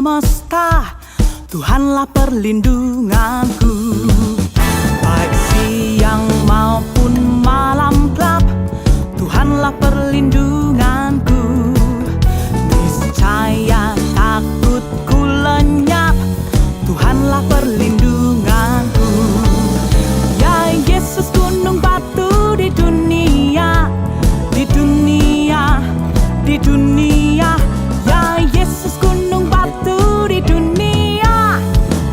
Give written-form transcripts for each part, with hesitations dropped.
semesta, Tuhanlah perlindunganku. Baik siang maupun malam gelap, Tuhanlah perlindunganku. Niscaya takutku lenyap, Tuhanlah perlindunganku. Ya Yesus, gunung batu di dunia, di dunia, di dunia. Ya Yesus, gunung batu di dunia,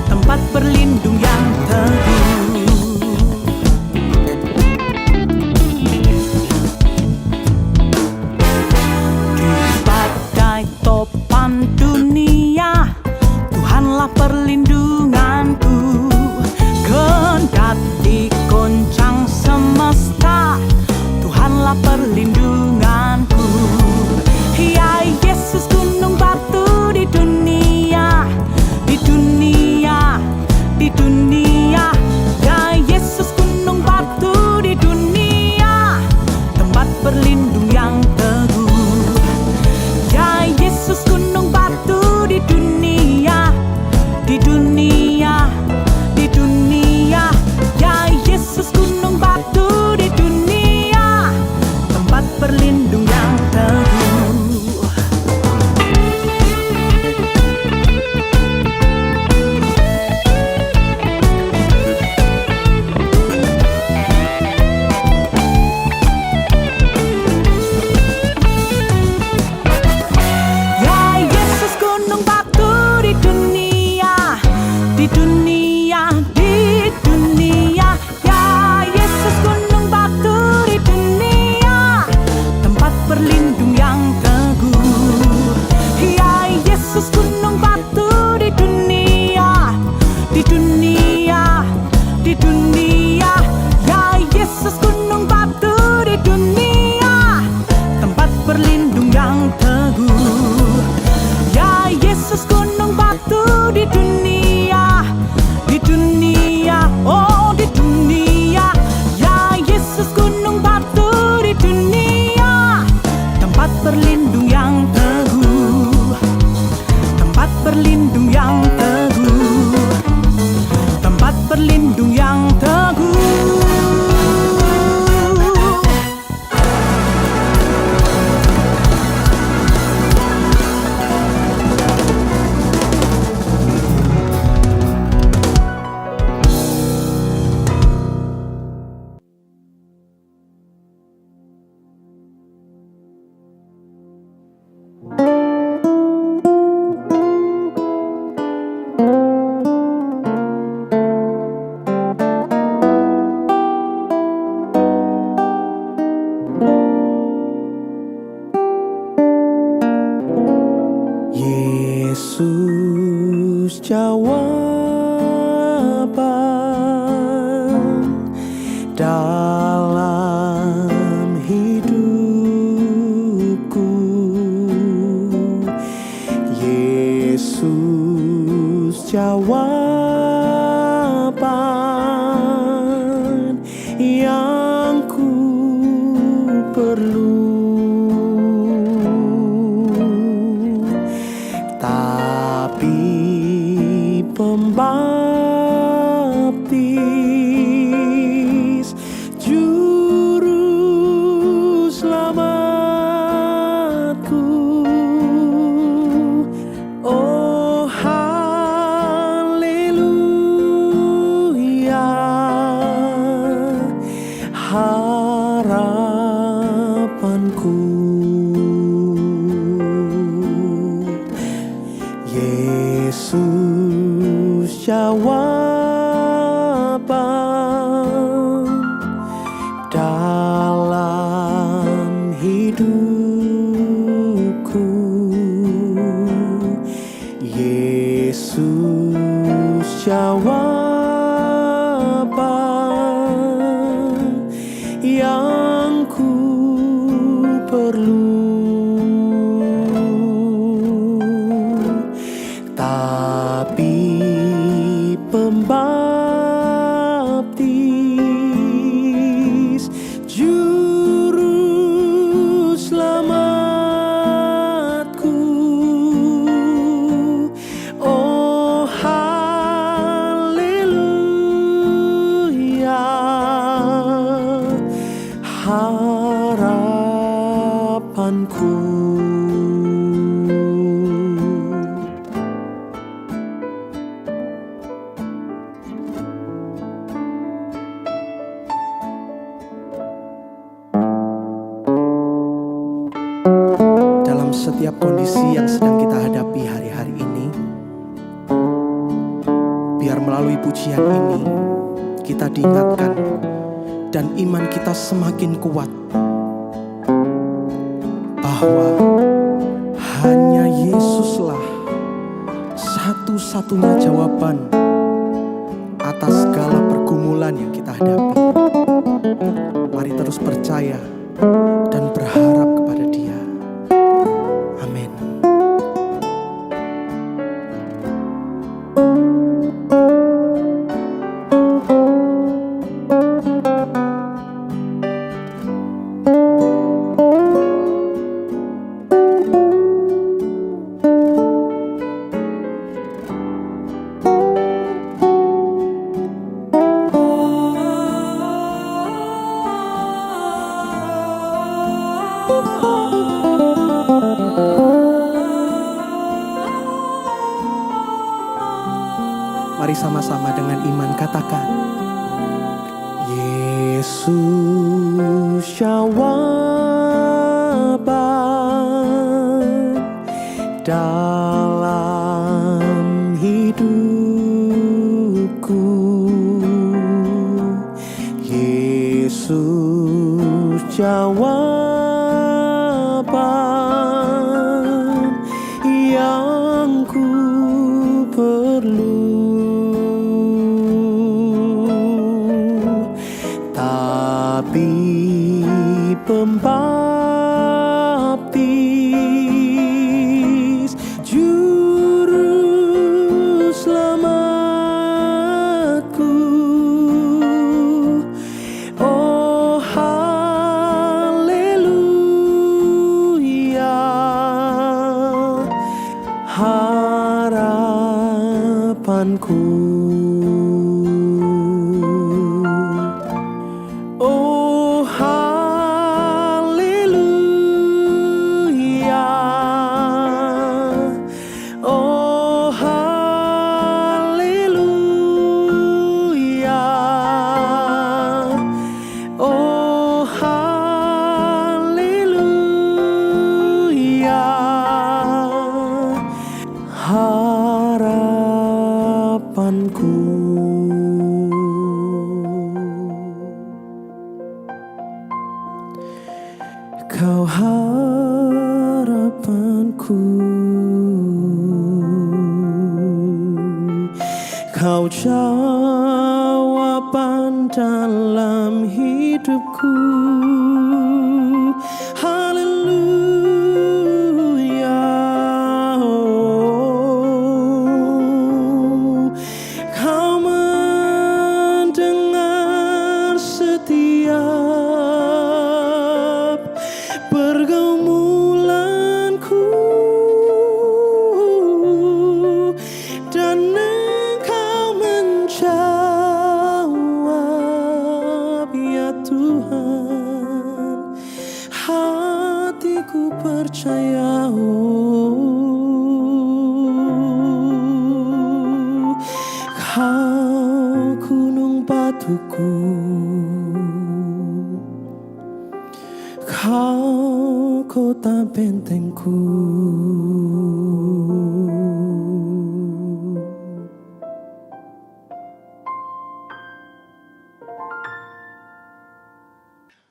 tempat berlindung yang teguh. Di badai topan dunia, Tuhanlah perlindunganku. Kendati goncang semesta, Tuhanlah perlindunganku. Ya Yesus, gunung batu di dunia, di dunia, di dunia. Ya Yesus, gunung batu di dunia, tempat berlindung yang teguh. Ya Yesus, gunung batu di dunia, di dunia, di dunia. Ya Yesus, gunung batu di dunia, tempat berlindung yang teguh. Ya Yesus, gunung batu di dunia, di dunia, di dunia. Ya Yesus, gunung batu di dunia, tempat berlindung yang teguh. Ya Yesus, gunung batu di dunia, di dunia, di dunia. Ya Yesus, gunung batu di dunia, tempat berlindung yang teguh. Ya Yesus, gunung batu di dunia, di dunia, oh di dunia. Ya Yesus, gunung batu di dunia, tempat berlindung yang teguh, tempat berlindung yang teguh, tempat berlindung yang teguh. Yesus, jawaban dalam hidupku. Yesus, jawaban yang ku perlu. Tapi pembaptis, juru selamatku, oh haleluya, harapanku. Yesus, jawaban dalam hidupku. Yesus, jawaban yang ku perlu. Tapi pembaptis, juru selamatku, setiap kondisi yang sedang kita hadapi hari-hari ini. Biar melalui pujian ini kita diingatkan dan iman kita semakin kuat bahwa hanya Yesuslah satu-satunya jawaban atas segala pergumulan yang kita hadapi. Mari terus percaya dan berharap kepada Dia. Amin. Mari sama-sama dengan iman katakan, Yesus jawaban dalam hidupku. Yesus jawaban yang ku perlu. Tapi pembaptis juru selamatku, oh haleluya, harapanku. Oh haleluya, oh haleluya, oh haleluya, harapanku. Kau harapanku, Kau jawaban dalam hidupku. Haleluya, oh, Kau mendengar setiap pergumulanku, dan Engkau menjawab, ya Tuhan. Hatiku percaya, oh, Kau gunung batuku, Kau kota bentengku.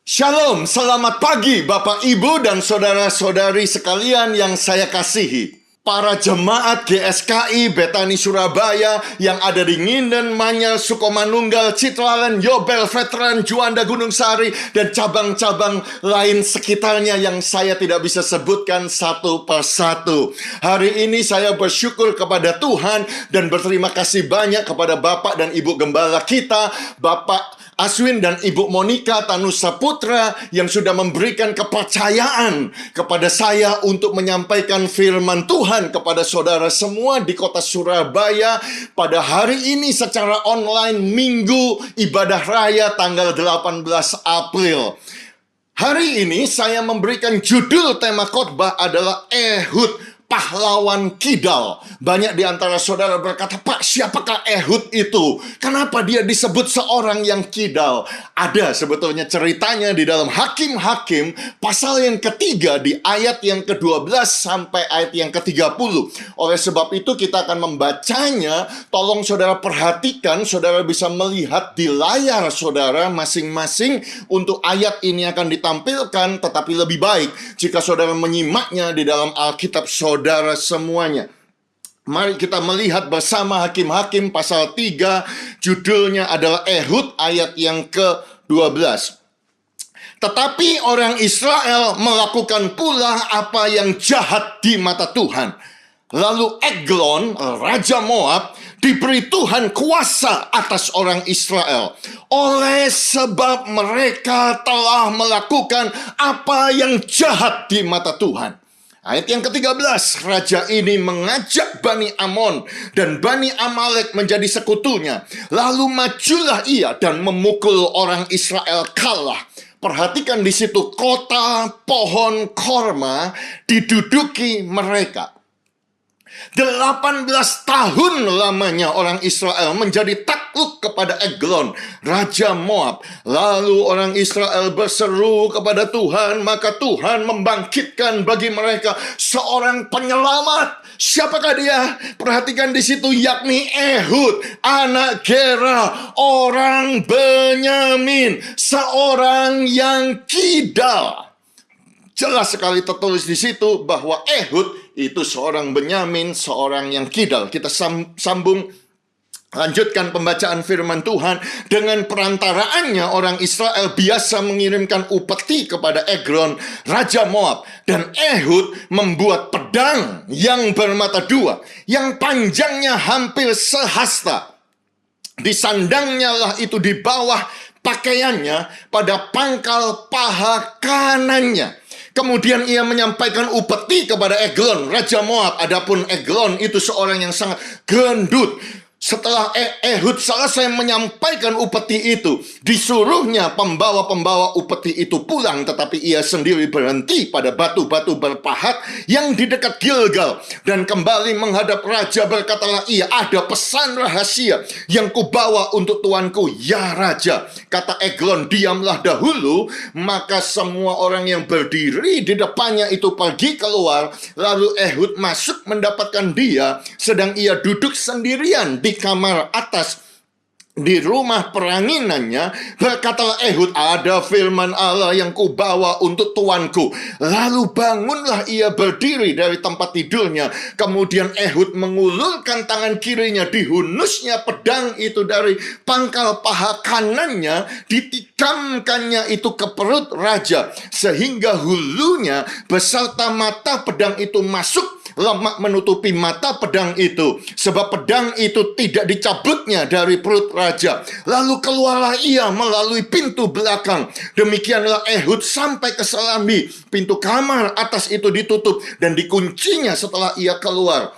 Shalom, selamat pagi Bapak, Ibu, dan saudara-saudari sekalian yang saya kasihi. Para jemaat GSKI Betani Surabaya yang ada di Nginden, Manyar, Sukomanunggal, Citraland, Yobel, Veteran, Juanda, Gunung Sari, dan cabang-cabang lain sekitarnya yang saya tidak bisa sebutkan satu persatu. Hari ini saya bersyukur kepada Tuhan dan berterima kasih banyak kepada Bapak dan Ibu Gembala kita, Bapak Aswin dan Ibu Monica Tanusa Putra, yang sudah memberikan kepercayaan kepada saya untuk menyampaikan firman Tuhan kepada saudara semua di kota Surabaya pada hari ini secara online, Minggu Ibadah Raya tanggal 18 April. Hari ini saya memberikan judul tema khotbah adalah Ehud, pahlawan kidal. Banyak di antara saudara berkata, Pak, siapakah Ehud itu? Kenapa dia disebut seorang yang kidal? Ada sebetulnya ceritanya di dalam Hakim-Hakim pasal yang ketiga di ayat yang ke-12 sampai ayat yang ke-30. Oleh sebab itu kita akan membacanya. Tolong saudara perhatikan, saudara bisa melihat di layar saudara masing-masing. Untuk ayat ini akan ditampilkan, tetapi lebih baik jika saudara menyimaknya di dalam Alkitab saudara semuanya. Mari kita melihat bersama Hakim-Hakim pasal 3, judulnya adalah Ehud, ayat yang ke-12. Tetapi orang Israel melakukan pula apa yang jahat di mata Tuhan. Lalu Eglon, Raja Moab, diberi Tuhan kuasa atas orang Israel. Oleh sebab mereka telah melakukan apa yang jahat di mata Tuhan. Ayat yang ke-13, raja ini mengajak Bani Amon dan Bani Amalek menjadi sekutunya. Lalu majulah ia dan memukul orang Israel kalah. Perhatikan di situ, kota pohon korma diduduki mereka. 18 tahun lamanya orang Israel menjadi takluk kepada Eglon, Raja Moab. Lalu orang Israel berseru kepada Tuhan, maka Tuhan membangkitkan bagi mereka seorang penyelamat. Siapakah dia? Perhatikan di situ, yakni Ehud, anak Gera, orang Benyamin, seorang yang kidal. Jelas sekali tertulis di situ bahwa Ehud itu seorang Benyamin, seorang yang kidal. Kita sambung, lanjutkan pembacaan firman Tuhan. Dengan perantaraannya orang Israel biasa mengirimkan upeti kepada Eglon, Raja Moab. Dan Ehud membuat pedang yang bermata dua, yang panjangnya hampir sehasta. Disandangnya lah itu di bawah pakaiannya pada pangkal paha kanannya. Kemudian ia menyampaikan upeti kepada Eglon, Raja Moab. Adapun Eglon itu seorang yang sangat gendut. Setelah Ehud selesai menyampaikan upeti itu, disuruhnya pembawa-pembawa upeti itu pulang, tetapi ia sendiri berhenti pada batu-batu berpahat yang di dekat Gilgal. Dan kembali menghadap raja, berkatalah ia, ada pesan rahasia yang kubawa untuk tuanku, ya raja. Kata Eglon, diamlah dahulu. Maka semua orang yang berdiri di depannya itu pergi keluar. Lalu Ehud masuk mendapatkan dia, sedang ia duduk sendirian di kamar atas di rumah peranginannya. Berkatalah Ehud, ada firman Allah yang kubawa untuk tuanku. Lalu bangunlah ia berdiri dari tempat tidurnya. Kemudian Ehud mengulurkan tangan kirinya, dihunusnya pedang itu dari pangkal paha kanannya, ditikamkannya itu ke perut raja, sehingga hulunya beserta mata pedang itu masuk lemak menutupi mata pedang itu, sebab pedang itu tidak dicabutnya dari perut raja. Lalu keluarlah ia melalui pintu belakang. Demikianlah Ehud sampai ke selambi. Pintu kamar atas itu ditutup dan dikuncinya setelah ia keluar.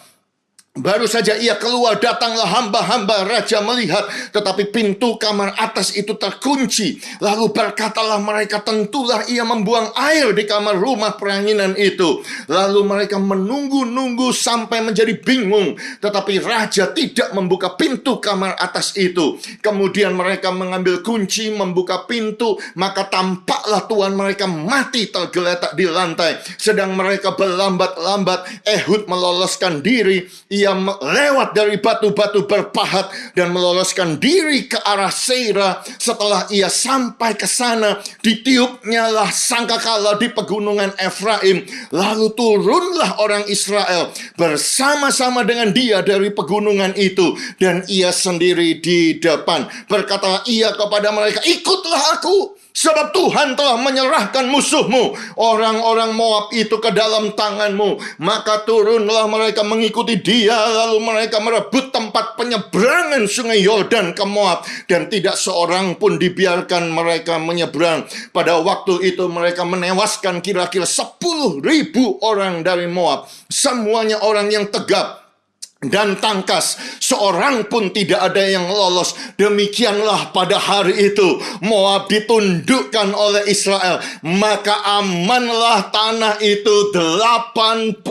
Baru saja ia keluar, datanglah hamba-hamba raja melihat, tetapi pintu kamar atas itu terkunci. Lalu berkatalah mereka, tentulah ia membuang air di kamar rumah peranginan itu. Lalu mereka menunggu-nunggu sampai menjadi bingung, tetapi raja tidak membuka pintu kamar atas itu. Kemudian mereka mengambil kunci, membuka pintu, maka tampaklah tuan mereka mati tergeletak di lantai. Sedang mereka berlambat-lambat, Ehud meloloskan diri. Ia lewat dari batu-batu berpahat dan meloloskan diri ke arah Seira. Setelah ia sampai ke sana, ditiupnya lah sangkakala di pegunungan Efraim. Lalu turunlah orang Israel bersama-sama dengan dia dari pegunungan itu, dan ia sendiri di depan. Berkatalah ia kepada mereka, ikutlah aku, sebab Tuhan telah menyerahkan musuhmu, orang-orang Moab itu, ke dalam tanganmu. Maka turunlah mereka mengikuti dia. Lalu mereka merebut tempat penyeberangan sungai Yordan ke Moab, dan tidak seorang pun dibiarkan mereka menyeberang. Pada waktu itu mereka menewaskan kira-kira 10.000 orang dari Moab. Semuanya orang yang tegap, dan tangkas, seorang pun tidak ada yang lolos. Demikianlah pada hari itu Moab ditundukkan oleh Israel, maka amanlah tanah itu 80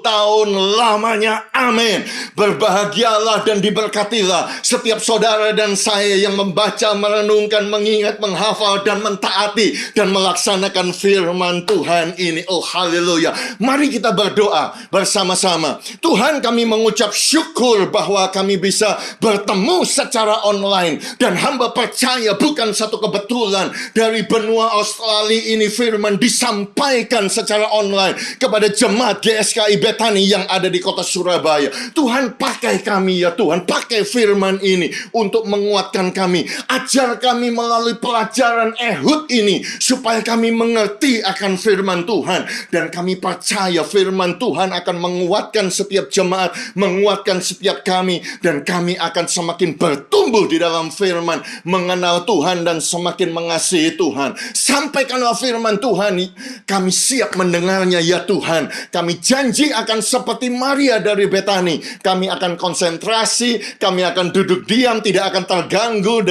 tahun lamanya. Amin. Berbahagialah dan diberkatilah setiap saudara dan saya yang membaca, merenungkan, mengingat, menghafal, dan mentaati dan melaksanakan firman Tuhan ini. Oh haleluya. Mari kita berdoa bersama-sama. Tuhan, kami mengucap syukur bahwa kami bisa bertemu secara online. Dan hamba percaya bukan satu kebetulan dari benua Australia ini firman disampaikan secara online kepada jemaat GSKI Bethany yang ada di kota Surabaya. Tuhan, pakai kami ya Tuhan, pakai firman ini untuk menguatkan kami. Ajar kami melalui pelajaran Ehud ini supaya kami mengerti akan firman Tuhan. Dan kami percaya firman Tuhan akan menguatkan setiap jemaat, menguatkan setiap kami, dan kami akan semakin bertumbuh di dalam firman, mengenal Tuhan dan semakin mengasihi Tuhan. Sampaikanlah firman Tuhan, kami siap mendengarnya ya Tuhan. Kami janji akan seperti Maria dari Betani, kami akan konsentrasi, kami akan duduk diam, tidak akan terganggu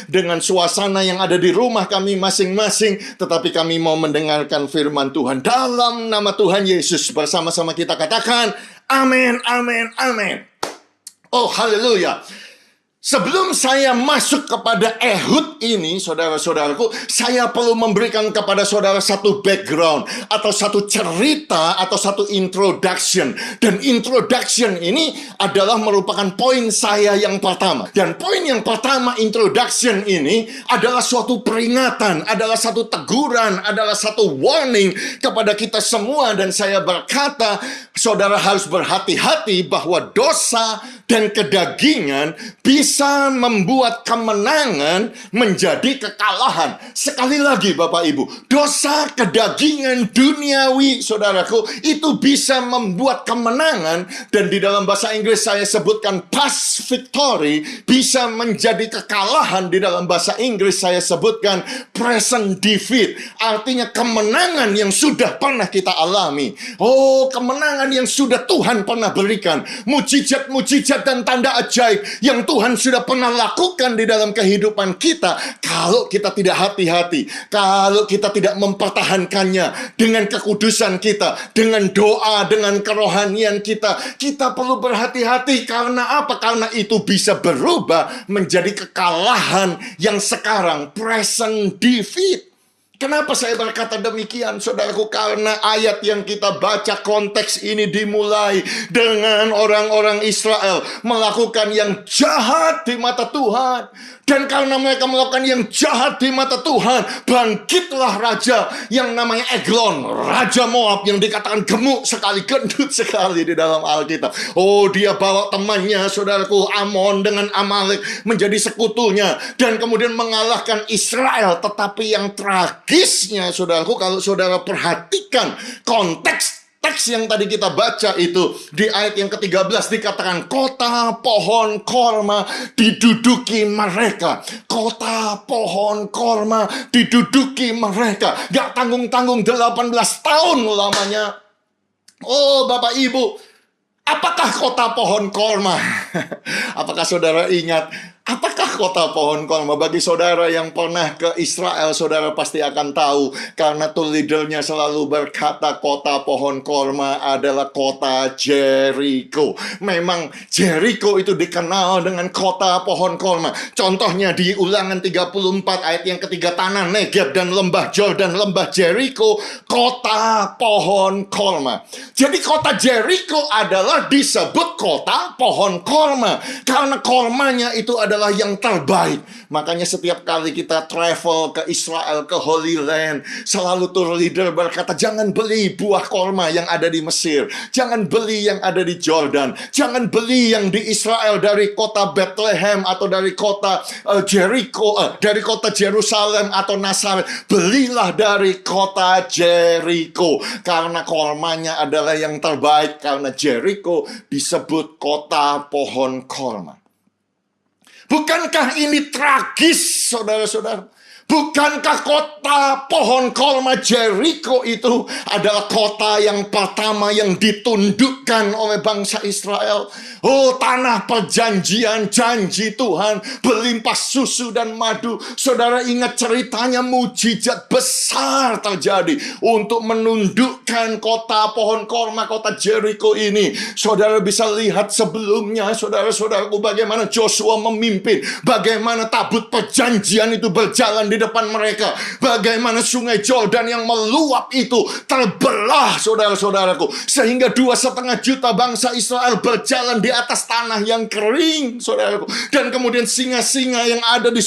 dengan suasana yang ada di rumah kami masing-masing, tetapi kami mau mendengarkan firman Tuhan. Dalam nama Tuhan Yesus, bersama-sama kita katakan amin, amin, amin. Oh haleluya. Sebelum saya masuk kepada Ehud ini, saudara-saudaraku, saya perlu memberikan kepada saudara satu background, atau satu cerita, atau satu introduction. Dan introduction ini adalah merupakan poin saya yang pertama. Dan poin yang pertama, introduction ini adalah suatu peringatan, adalah satu teguran, adalah satu warning kepada kita semua. Dan saya berkata, saudara harus berhati-hati bahwa dosa dan kedagingan bisa membuat kemenangan menjadi kekalahan. Sekali lagi Bapak Ibu, dosa, kedagingan, duniawi, saudaraku, itu bisa membuat kemenangan. Dan di dalam bahasa Inggris saya sebutkan past victory, bisa menjadi kekalahan. Di dalam bahasa Inggris saya sebutkan present defeat, artinya kemenangan yang sudah pernah kita alami. Oh, kemenangan yang sudah Tuhan pernah berikan, mujizat-mujizat dan tanda ajaib yang Tuhan sudah pernah lakukan di dalam kehidupan kita. Kalau kita tidak hati-hati, kalau kita tidak mempertahankannya dengan kekudusan kita, dengan doa, dengan kerohanian kita, kita perlu berhati-hati. Karena apa? Karena itu bisa berubah menjadi kekalahan yang sekarang present defeat. Kenapa saya berkata demikian, saudaraku? Karena ayat yang kita baca, konteks ini dimulai dengan orang-orang Israel melakukan yang jahat di mata Tuhan. Dan karena mereka melakukan yang jahat di mata Tuhan, bangkitlah raja yang namanya Eglon, raja Moab, yang dikatakan gemuk sekali, gendut sekali di dalam Alkitab. Oh, dia bawa temannya, saudaraku, Amon dengan Amalek menjadi sekutunya, dan kemudian mengalahkan Israel. Tetapi yang tragisnya, saudaraku, kalau saudara perhatikan konteks teks yang tadi kita baca itu, di ayat yang ke-13 dikatakan kota pohon korma diduduki mereka. Kota pohon korma diduduki mereka. Gak tanggung-tanggung 18 tahun lamanya. Oh Bapak Ibu, apakah kota pohon korma? Apakah saudara ingat? Apakah kota pohon korma? Bagi saudara yang pernah ke Israel, saudara pasti akan tahu. Karena tuh leadernya selalu berkata kota pohon korma adalah kota Jericho. Memang Jericho itu dikenal dengan kota pohon korma. Contohnya di Ulangan 34 ayat yang ketiga, tanah Negeb dan lembah Jordan, lembah Jericho, kota pohon korma. Jadi kota Jericho adalah disebut kota pohon korma karena kormanya itu adalah yang terbaik. Makanya setiap kali kita travel ke Israel, ke Holy Land, selalu tour leader berkata, jangan beli buah korma yang ada di Mesir, jangan beli yang ada di Jordan, jangan beli yang di Israel dari kota Bethlehem atau dari kota Jericho, dari kota Jerusalem atau Nazaret. Belilah dari kota Jericho karena kormanya adalah yang terbaik. Karena Jericho disebut kota pohon korma. Bukankah ini tragis, saudara-saudara? Bukankah kota pohon korma Jericho itu adalah kota yang pertama yang ditundukkan oleh bangsa Israel? Oh, tanah perjanjian, janji Tuhan, berlimpah susu dan madu. Saudara ingat ceritanya, mujizat besar terjadi untuk menundukkan kota pohon korma, kota Jericho ini. Saudara bisa lihat sebelumnya, saudara-saudaraku, bagaimana Joshua memimpin, bagaimana tabut perjanjian itu berjalan di depan mereka, bagaimana sungai Jordan yang meluap itu terbelah, saudara-saudaraku, sehingga 2,5 juta bangsa Israel berjalan di atas tanah yang kering, saudaraku. Dan kemudian singa-singa yang ada di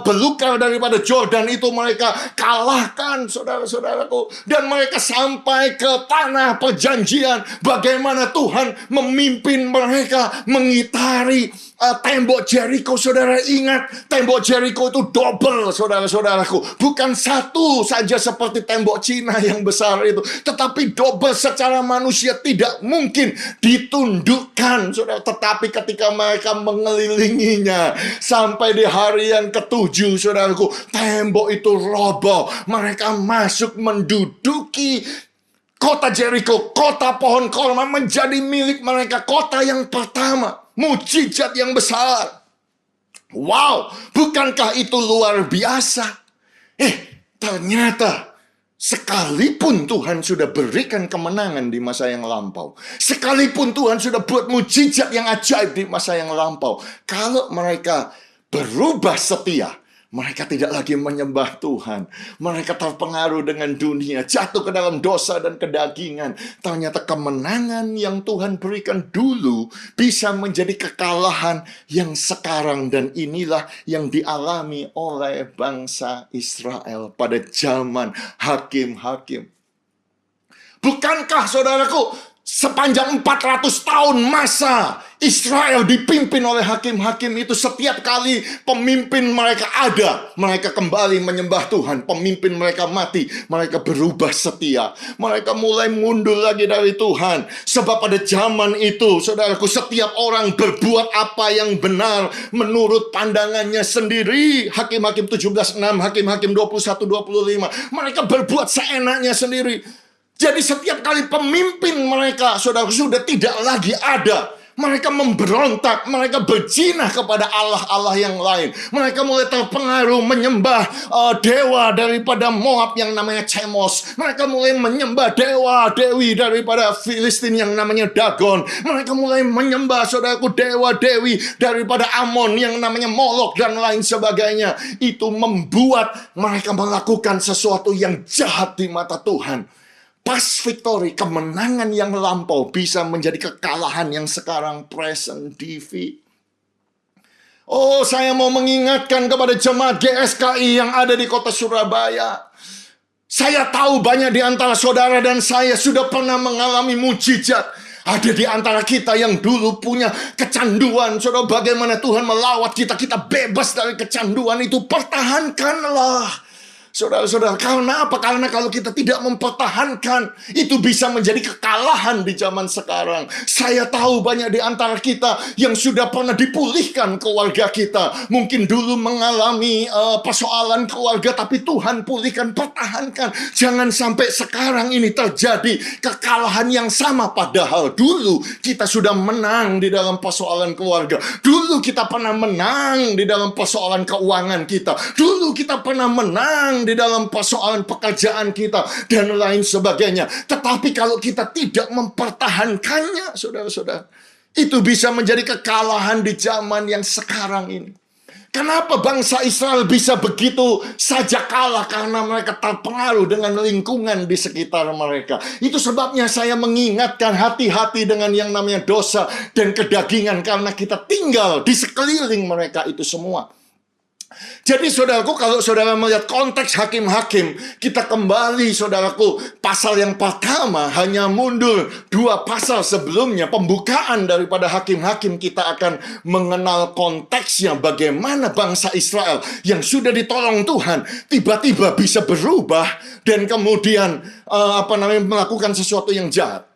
belukar daripada Jordan itu mereka kalahkan, saudara-saudaraku. Dan mereka sampai ke tanah perjanjian. Bagaimana Tuhan memimpin mereka mengitari tembok Jericho. Saudara ingat, tembok Jericho itu double, saudara-saudaraku. Bukan satu saja seperti tembok Cina yang besar itu, tetapi double. Secara manusia tidak mungkin ditundukkan, saudara. Tetapi ketika mereka mengelilinginya sampai di hari yang ke-7, saudaraku, tembok itu roboh. Mereka masuk menduduki kota Jericho, kota pohon korma, menjadi milik mereka. Kota yang pertama, mujizat yang besar. Wow, bukankah itu luar biasa? Ternyata sekalipun Tuhan sudah berikan kemenangan di masa yang lampau, sekalipun Tuhan sudah buat mujizat yang ajaib di masa yang lampau, kalau mereka berubah setia, mereka tidak lagi menyembah Tuhan. Mereka terpengaruh dengan dunia, jatuh ke dalam dosa dan kedagingan. Ternyata kemenangan yang Tuhan berikan dulu bisa menjadi kekalahan yang sekarang. Dan inilah yang dialami oleh bangsa Israel pada zaman hakim-hakim. Bukankah, saudaraku, sepanjang 400 tahun masa Israel dipimpin oleh hakim-hakim itu, setiap kali pemimpin mereka ada, mereka kembali menyembah Tuhan. Pemimpin mereka mati, mereka berubah setia. Mereka mulai mundur lagi dari Tuhan. Sebab pada zaman itu, saudaraku, setiap orang berbuat apa yang benar menurut pandangannya sendiri. Hakim-hakim 17:6, Hakim-hakim 21-25. Mereka berbuat seenaknya sendiri. Jadi setiap kali pemimpin mereka, saudara, sudah tidak lagi ada, mereka memberontak, mereka berzinah kepada Allah-Allah yang lain. Mereka mulai terpengaruh menyembah dewa daripada Moab yang namanya Chemos. Mereka mulai menyembah dewa-dewi daripada Filistin yang namanya Dagon. Mereka mulai menyembah, saudaraku, dewa-dewi daripada Amon yang namanya Molok dan lain sebagainya. Itu membuat mereka melakukan sesuatu yang jahat di mata Tuhan. Pas victory, kemenangan yang lampau bisa menjadi kekalahan yang sekarang present defeat. Oh, saya mau mengingatkan kepada jemaat GSKI yang ada di kota Surabaya. Saya tahu banyak di antara saudara dan saya sudah pernah mengalami mujizat. Ada di antara kita yang dulu punya kecanduan. Saudara, bagaimana Tuhan melawat kita, kita bebas dari kecanduan itu. Pertahankanlah. Saudara-saudara, karena apa? Karena kalau kita tidak mempertahankan, itu bisa menjadi kekalahan di zaman sekarang. Saya tahu banyak di antara kita yang sudah pernah dipulihkan keluarga kita. Mungkin dulu mengalami persoalan keluarga, tapi Tuhan pulihkan. Pertahankan. Jangan sampai sekarang ini terjadi kekalahan yang sama. Padahal dulu kita sudah menang di dalam persoalan keluarga. Dulu kita pernah menang di dalam persoalan keuangan kita. Dulu kita pernah menang di dalam persoalan pekerjaan kita dan lain sebagainya. Tetapi kalau kita tidak mempertahankannya, saudara-saudara, itu bisa menjadi kekalahan di zaman yang sekarang ini. Kenapa bangsa Israel bisa begitu saja kalah? Karena mereka terpengaruh dengan lingkungan di sekitar mereka. Itu sebabnya saya mengingatkan, hati-hati dengan yang namanya dosa dan kedagingan, karena kita tinggal di sekeliling mereka itu semua. Jadi saudaraku, kalau saudara melihat konteks hakim-hakim, kita kembali, saudaraku, pasal yang pertama, hanya mundur 2 pasal sebelumnya, pembukaan daripada hakim-hakim, kita akan mengenal konteksnya, bagaimana bangsa Israel yang sudah ditolong Tuhan tiba-tiba bisa berubah dan kemudian melakukan sesuatu yang jahat.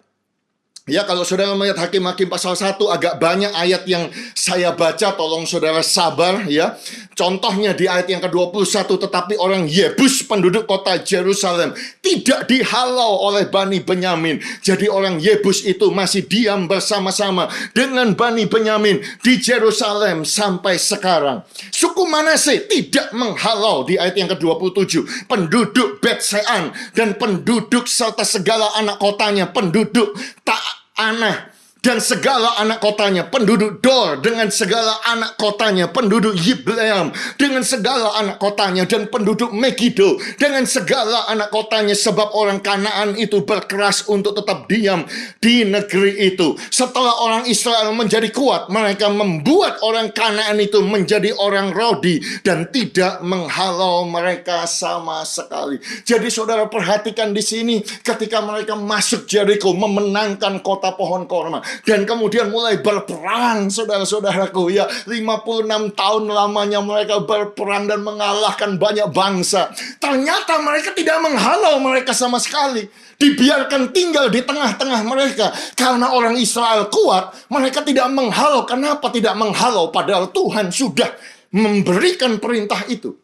Ya, kalau saudara melihat Hakim-Hakim pasal 1 agak banyak ayat yang saya baca, tolong saudara sabar ya. Contohnya di ayat yang ke-21, tetapi orang Yebus penduduk kota Yerusalem tidak dihalau oleh Bani Benyamin. Jadi orang Yebus itu masih diam bersama-sama dengan Bani Benyamin di Yerusalem sampai sekarang. Suku Manase tidak menghalau di ayat yang ke-27. Penduduk Bet-Sean dan penduduk serta segala anak kotanya, penduduk Ta'anah dan segala anak kotanya, penduduk Dor dengan segala anak kotanya, penduduk Yibleam dengan segala anak kotanya, dan penduduk Megiddo dengan segala anak kotanya, sebab orang Kanaan itu berkeras untuk tetap diam di negeri itu. Setelah orang Israel menjadi kuat, mereka membuat orang Kanaan itu menjadi orang Rodi dan tidak menghalau mereka sama sekali. Jadi saudara perhatikan di sini, ketika mereka masuk Jericho, memenangkan kota pohon korma, dan kemudian mulai berperang, saudara-saudaraku ya, 56 tahun lamanya mereka berperang dan mengalahkan banyak bangsa. Ternyata mereka tidak menghalau mereka sama sekali. Dibiarkan tinggal di tengah-tengah mereka. Karena orang Israel kuat, mereka tidak menghalau. Kenapa tidak menghalau? Padahal Tuhan sudah memberikan perintah itu.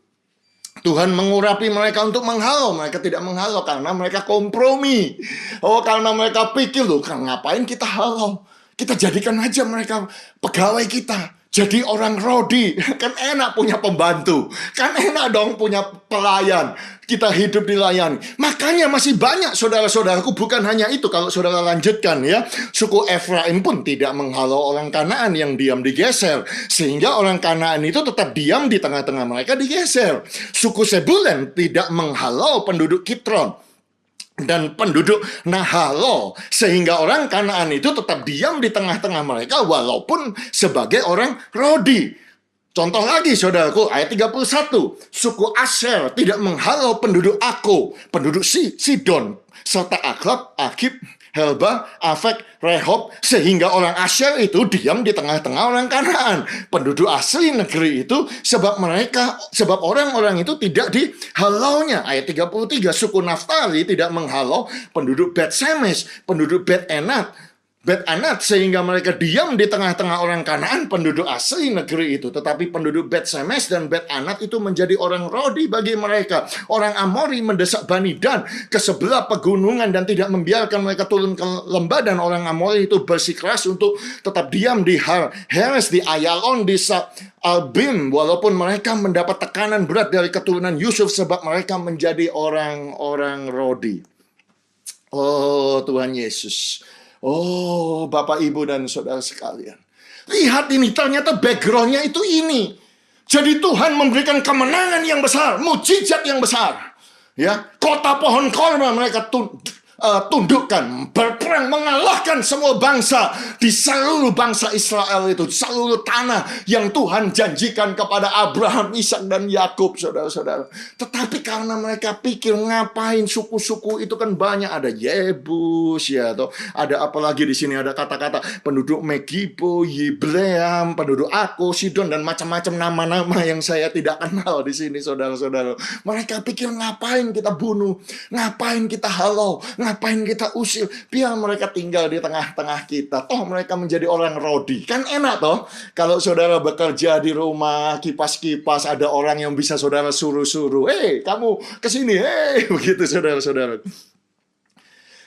Tuhan mengurapi mereka untuk menghalau. Mereka tidak menghalau karena mereka kompromi. Oh, karena mereka pikir, loh, ngapain kita halau? Kita jadikan aja mereka pegawai kita. Jadi orang Rodi. Kan enak punya pembantu. Kan enak dong punya pelayan. Kita hidup dilayani. Makanya masih banyak saudara-saudaraku. Bukan hanya itu. Kalau saudara lanjutkan ya. Suku Efraim pun tidak menghalau orang Kanaan yang diam digeser. Sehingga orang Kanaan itu tetap diam di tengah-tengah mereka digeser. Suku Sebulen tidak menghalau penduduk Kitron dan penduduk Nahalo, sehingga orang Kanaan itu tetap diam di tengah-tengah mereka walaupun sebagai orang Rodi. Contoh lagi saudaraku, ayat 31, suku Asher tidak menghalau penduduk Ako, penduduk Sidon, serta Aklab, Akib, Helba, Afek, Rehob, sehingga orang Asher itu diam di tengah-tengah orang Kanaan, penduduk asli negeri itu, sebab orang-orang itu tidak dihalaunya. Ayat 33, suku Naftali tidak menghalau penduduk Bet-Semes, penduduk Bet-Anat, sehingga mereka diam di tengah-tengah orang Kanaan, penduduk asli negeri itu. Tetapi penduduk Bet-Semes dan Bet-Anat itu menjadi orang Rodi bagi mereka. Orang Amori mendesak Bani Dan ke sebelah pegunungan dan tidak membiarkan mereka turun ke lembah, dan orang Amori itu bersikeras untuk tetap diam di Har Heres, di Ayalon, di Albim, walaupun mereka mendapat tekanan berat dari keturunan Yusuf sebab mereka menjadi orang-orang Rodi. Oh Tuhan Yesus. Oh, Bapak, Ibu, dan saudara sekalian. Lihat ini, ternyata backgroundnya itu ini. Jadi Tuhan memberikan kemenangan yang besar, mujizat yang besar. Ya, kota pohon korma mereka tundukkan, berperang, mengalahkan semua bangsa di seluruh bangsa Israel itu, seluruh tanah yang Tuhan janjikan kepada Abraham, Ishak, dan Yakub, saudara-saudara. Tetapi karena mereka pikir, ngapain suku-suku itu kan banyak, ada Yebus ya, atau ada apalagi di sini ada kata-kata penduduk Megiddo, Yibleam, penduduk Ako, Sidon, dan macam-macam nama-nama yang saya tidak kenal di sini, saudara-saudara. Mereka pikir, ngapain kita bunuh, ngapain kita halau, ngapain kita usir, biar mereka tinggal di tengah-tengah kita. Toh mereka menjadi orang Rodi. Kan enak toh, kalau saudara bekerja di rumah, kipas-kipas, ada orang yang bisa saudara suruh-suruh. Hei, kamu kesini, hei, begitu saudara-saudara.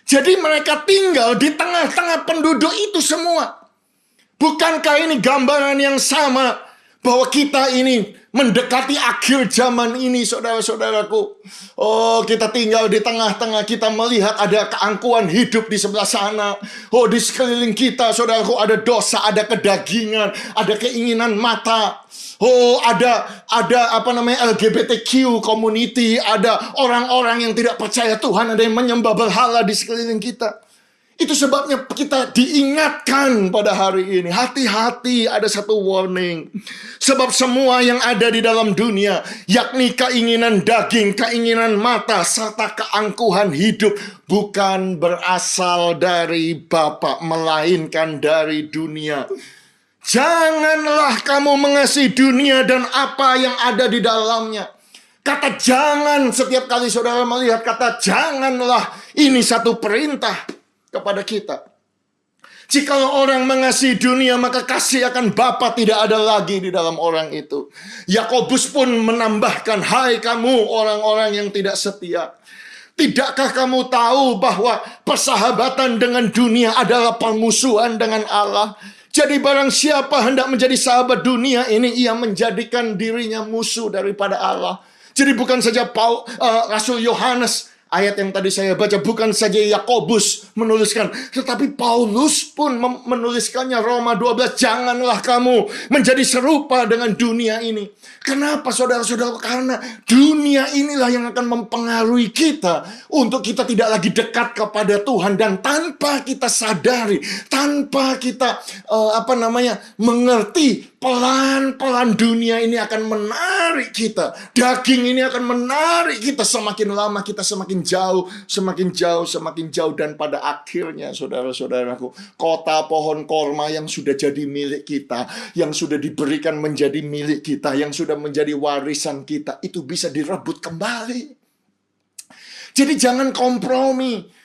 Jadi mereka tinggal di tengah-tengah penduduk itu semua. Bukankah ini gambaran yang sama bahwa kita ini mendekati akhir zaman ini, saudara-saudaraku. Oh, kita tinggal di tengah-tengah, kita melihat ada keangkuhan hidup di sebelah sana. Oh, di sekeliling kita, saudaraku, ada dosa, ada kedagingan, ada keinginan mata. Oh, ada LGBTQ community, ada orang-orang yang tidak percaya Tuhan, ada yang menyembah berhala di sekeliling kita. Itu sebabnya kita diingatkan pada hari ini. Hati-hati, ada satu warning. Sebab semua yang ada di dalam dunia, yakni keinginan daging, keinginan mata, serta keangkuhan hidup, bukan berasal dari Bapa, melainkan dari dunia. Janganlah kamu mengasihi dunia dan apa yang ada di dalamnya. Kata jangan, setiap kali saudara melihat kata janganlah, ini satu perintah kepada kita. Jikalau orang mengasihi dunia, maka kasih akan Bapa tidak ada lagi di dalam orang itu. Yakobus pun menambahkan, hai kamu orang-orang yang tidak setia. Tidakkah kamu tahu bahwa persahabatan dengan dunia adalah permusuhan dengan Allah? Jadi barang siapa hendak menjadi sahabat dunia ini, ia menjadikan dirinya musuh daripada Allah. Jadi bukan saja Rasul Yohanes, ayat yang tadi saya baca, bukan saja Yakobus menuliskan, tetapi Paulus pun menuliskannya, Roma 12, janganlah kamu menjadi serupa dengan dunia ini. Kenapa saudara-saudara? Karena dunia inilah yang akan mempengaruhi kita untuk kita tidak lagi dekat kepada Tuhan, dan tanpa kita sadari, tanpa kita mengerti, pelan-pelan dunia ini akan menarik kita. Daging ini akan menarik kita. Semakin lama kita semakin jauh, semakin jauh, semakin jauh. Dan pada akhirnya, saudara-saudaraku, kota pohon korma yang sudah jadi milik kita, yang sudah diberikan menjadi milik kita, yang sudah menjadi warisan kita, itu bisa direbut kembali. Jadi jangan kompromi.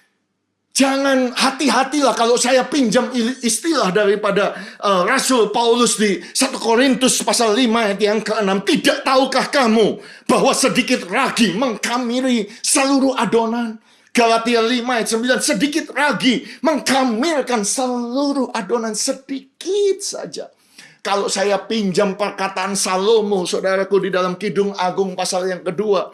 Jangan, hati-hatilah kalau saya pinjam istilah daripada Rasul Paulus di 1 Korintus pasal 5 ayat yang ke-6. Tidak tahukah kamu bahwa sedikit ragi mengkamiri seluruh adonan? Galatia 5 ayat 9. Sedikit ragi mengkamirkan seluruh adonan, sedikit saja. Kalau saya pinjam perkataan Salomo, saudaraku, di dalam Kidung Agung pasal yang kedua.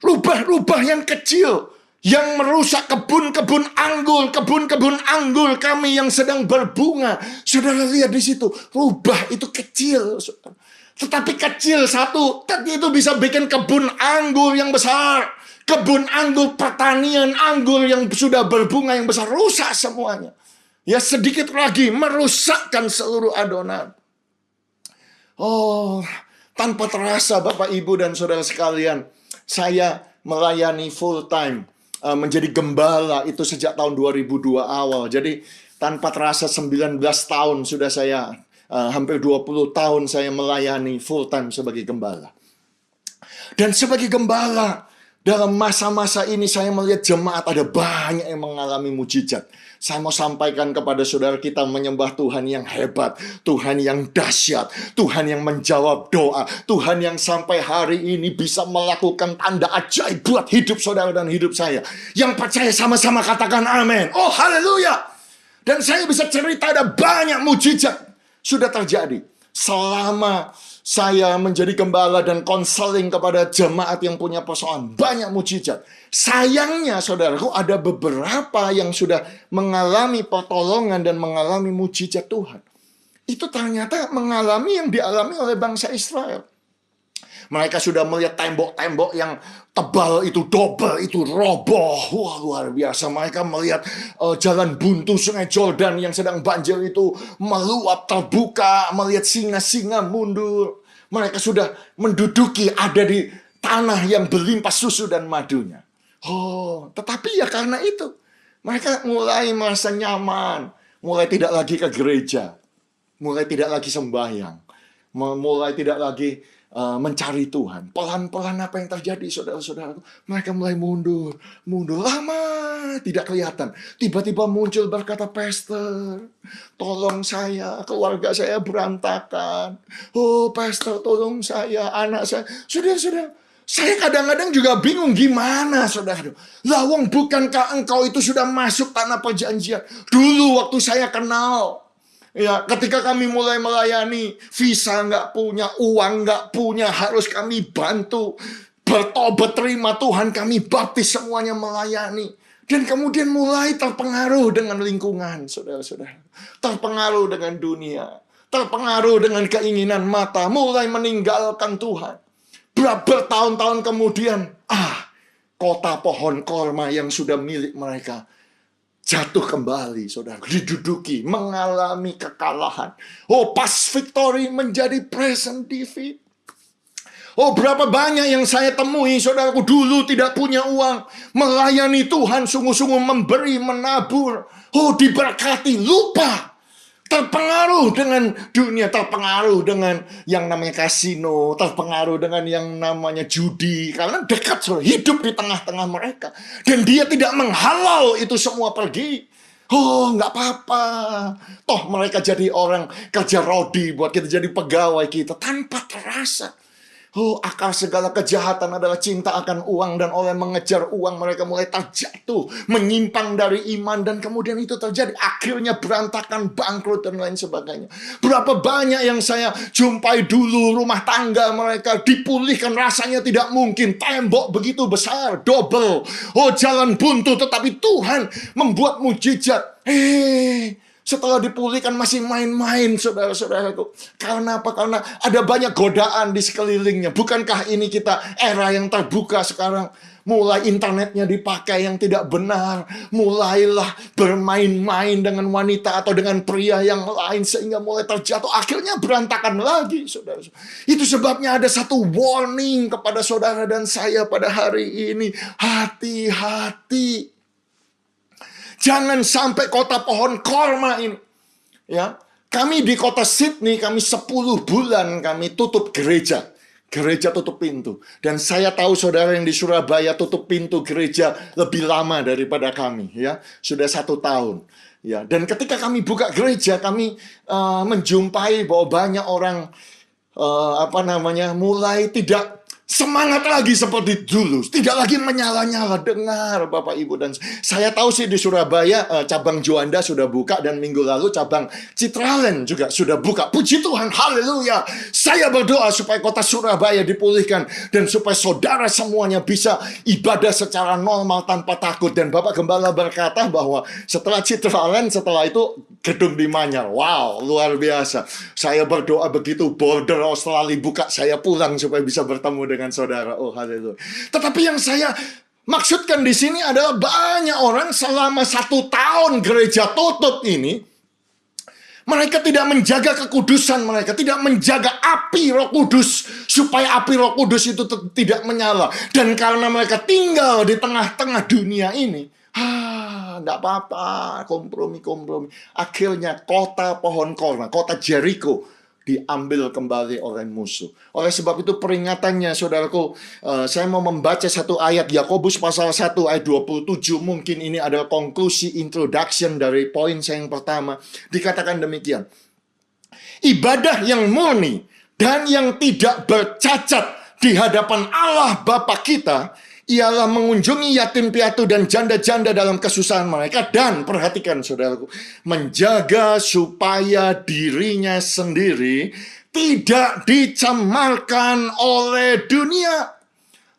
Rubah-rubah yang kecil yang merusak kebun-kebun anggur kami yang sedang berbunga. Saudara lihat di situ, rubah itu kecil, saudara. Tetapi kecil satu, itu bisa bikin kebun anggur yang besar. Kebun anggur, pertanian anggur yang sudah berbunga yang besar, rusak semuanya. Ya, sedikit lagi merusakkan seluruh adonan. Oh, tanpa terasa Bapak, Ibu, dan saudara sekalian, saya melayani full time, menjadi gembala itu sejak tahun 2002 awal. Jadi tanpa terasa 19 tahun sudah saya, hampir 20 tahun saya melayani full time sebagai gembala. Dan sebagai gembala, dalam masa-masa ini saya melihat jemaat ada banyak yang mengalami mujizat. Saya mau sampaikan kepada saudara, kita menyembah Tuhan yang hebat, Tuhan yang dahsyat, Tuhan yang menjawab doa, Tuhan yang sampai hari ini bisa melakukan tanda ajaib buat hidup saudara dan hidup saya. Yang percaya sama-sama katakan amin. Oh, haleluya. Dan saya bisa cerita ada banyak mujizat sudah terjadi selama saya menjadi gembala dan konseling kepada jemaat yang punya persoalan. Banyak mujizat. Sayangnya, saudaraku, ada beberapa yang sudah mengalami pertolongan dan mengalami mujizat Tuhan. Itu ternyata mengalami yang dialami oleh bangsa Israel. Mereka sudah melihat tembok-tembok yang tebal itu double, itu roboh. Wah, luar biasa. Mereka melihat jalan buntu sungai Jordan yang sedang banjir itu meluap, terbuka. Melihat singa-singa mundur. Mereka sudah menduduki, ada di tanah yang berlimpah susu dan madunya. Oh, tetapi ya karena itu, mereka mulai merasa nyaman. Mulai tidak lagi ke gereja. Mulai tidak lagi sembahyang. Mulai tidak lagi mencari Tuhan. Pelan-pelan apa yang terjadi, saudara-saudara? Mereka mulai mundur. Lama tidak kelihatan. Tiba-tiba muncul berkata, Pastor, tolong saya, keluarga saya berantakan. Oh, Pastor, tolong saya, anak saya. Saudara-saudara, saya kadang-kadang juga bingung gimana, saudara. Lawang, bukankah engkau itu sudah masuk tanah perjanjian? Dulu waktu saya kenal, ya, ketika kami mulai melayani, visa nggak punya, uang nggak punya, harus kami bantu. Bertobat, terima Tuhan, kami baptis, semuanya melayani. Dan kemudian mulai terpengaruh dengan lingkungan, saudara-saudara. Terpengaruh dengan dunia. Terpengaruh dengan keinginan mata. Mulai meninggalkan Tuhan. Bertahun-tahun kemudian, kota pohon korma yang sudah milik mereka jatuh kembali, saudara. Diduduki, mengalami kekalahan. Oh, past victory menjadi present defeat. Oh, berapa banyak yang saya temui, saudaraku, dulu tidak punya uang. Melayani Tuhan, sungguh-sungguh memberi, menabur. Oh, diberkati, lupa. Terpengaruh dengan dunia, terpengaruh dengan yang namanya kasino, terpengaruh dengan yang namanya judi. Karena dekat, saudara, hidup di tengah-tengah mereka. Dan dia tidak menghalau itu semua pergi. Oh, nggak apa-apa. Toh mereka jadi orang kerja rodi buat kita jadi pegawai kita tanpa terasa. Oh, akar segala kejahatan adalah cinta akan uang, dan oleh mengejar uang mereka mulai terjatuh, menyimpang dari iman, dan kemudian itu terjadi. Akhirnya berantakan, bangkrut, dan lain sebagainya. Berapa banyak yang saya jumpai dulu rumah tangga mereka dipulihkan, rasanya tidak mungkin. Tembok begitu besar, double. Oh, jalan buntu, tetapi Tuhan membuat mujizat. Setelah dipulihkan masih main-main, saudara-saudaraku. Karena apa? Karena ada banyak godaan di sekelilingnya. Bukankah ini kita era yang terbuka sekarang? Mulai internetnya dipakai yang tidak benar. Mulailah bermain-main dengan wanita atau dengan pria yang lain, sehingga mulai terjatuh. Akhirnya berantakan lagi, saudara. Itu sebabnya ada satu warning kepada saudara dan saya pada hari ini. Hati-hati. Jangan sampai kota pohon korma ini. Ya, kami di kota Sydney, kami 10 bulan kami tutup gereja. Gereja tutup pintu. Dan saya tahu saudara yang di Surabaya tutup pintu gereja lebih lama daripada kami. Ya, sudah 1 tahun. Ya, dan ketika kami buka gereja, kami menjumpai bahwa banyak orang mulai tidak semangat lagi seperti dulu. Tidak lagi menyala-nyala. Dengar Bapak Ibu, dan saya tahu sih di Surabaya cabang Juanda sudah buka, dan minggu lalu cabang Citraland juga sudah buka. Puji Tuhan, haleluya. Saya berdoa supaya kota Surabaya dipulihkan, dan supaya saudara semuanya bisa ibadah secara normal tanpa takut. Dan Bapak Gembala berkata bahwa setelah Citraland, setelah itu gedung di Manyar. Wow, luar biasa. Saya berdoa begitu border Australia buka, saya pulang supaya bisa bertemu dengan saudara. Oh, haleluya. Tetapi yang saya maksudkan di sini adalah banyak orang selama 1 tahun gereja tutup ini, mereka tidak menjaga kekudusan mereka, tidak menjaga api Roh Kudus, supaya api Roh Kudus itu tidak menyala. Dan karena mereka tinggal di tengah-tengah dunia ini, nggak apa-apa, kompromi. Akhirnya kota pohon korma, kota Jericho, diambil kembali oleh musuh. Oleh sebab itu peringatannya, saudaraku, saya mau membaca satu ayat Yakobus pasal 1 ayat 27. Mungkin ini adalah konklusi introduction dari poin saya yang pertama. Dikatakan demikian: ibadah yang murni dan yang tidak bercacat di hadapan Allah Bapa kita ialah mengunjungi yatim piatu dan janda-janda dalam kesusahan mereka, dan perhatikan saudaraku, menjaga supaya dirinya sendiri tidak dicemarkan oleh dunia.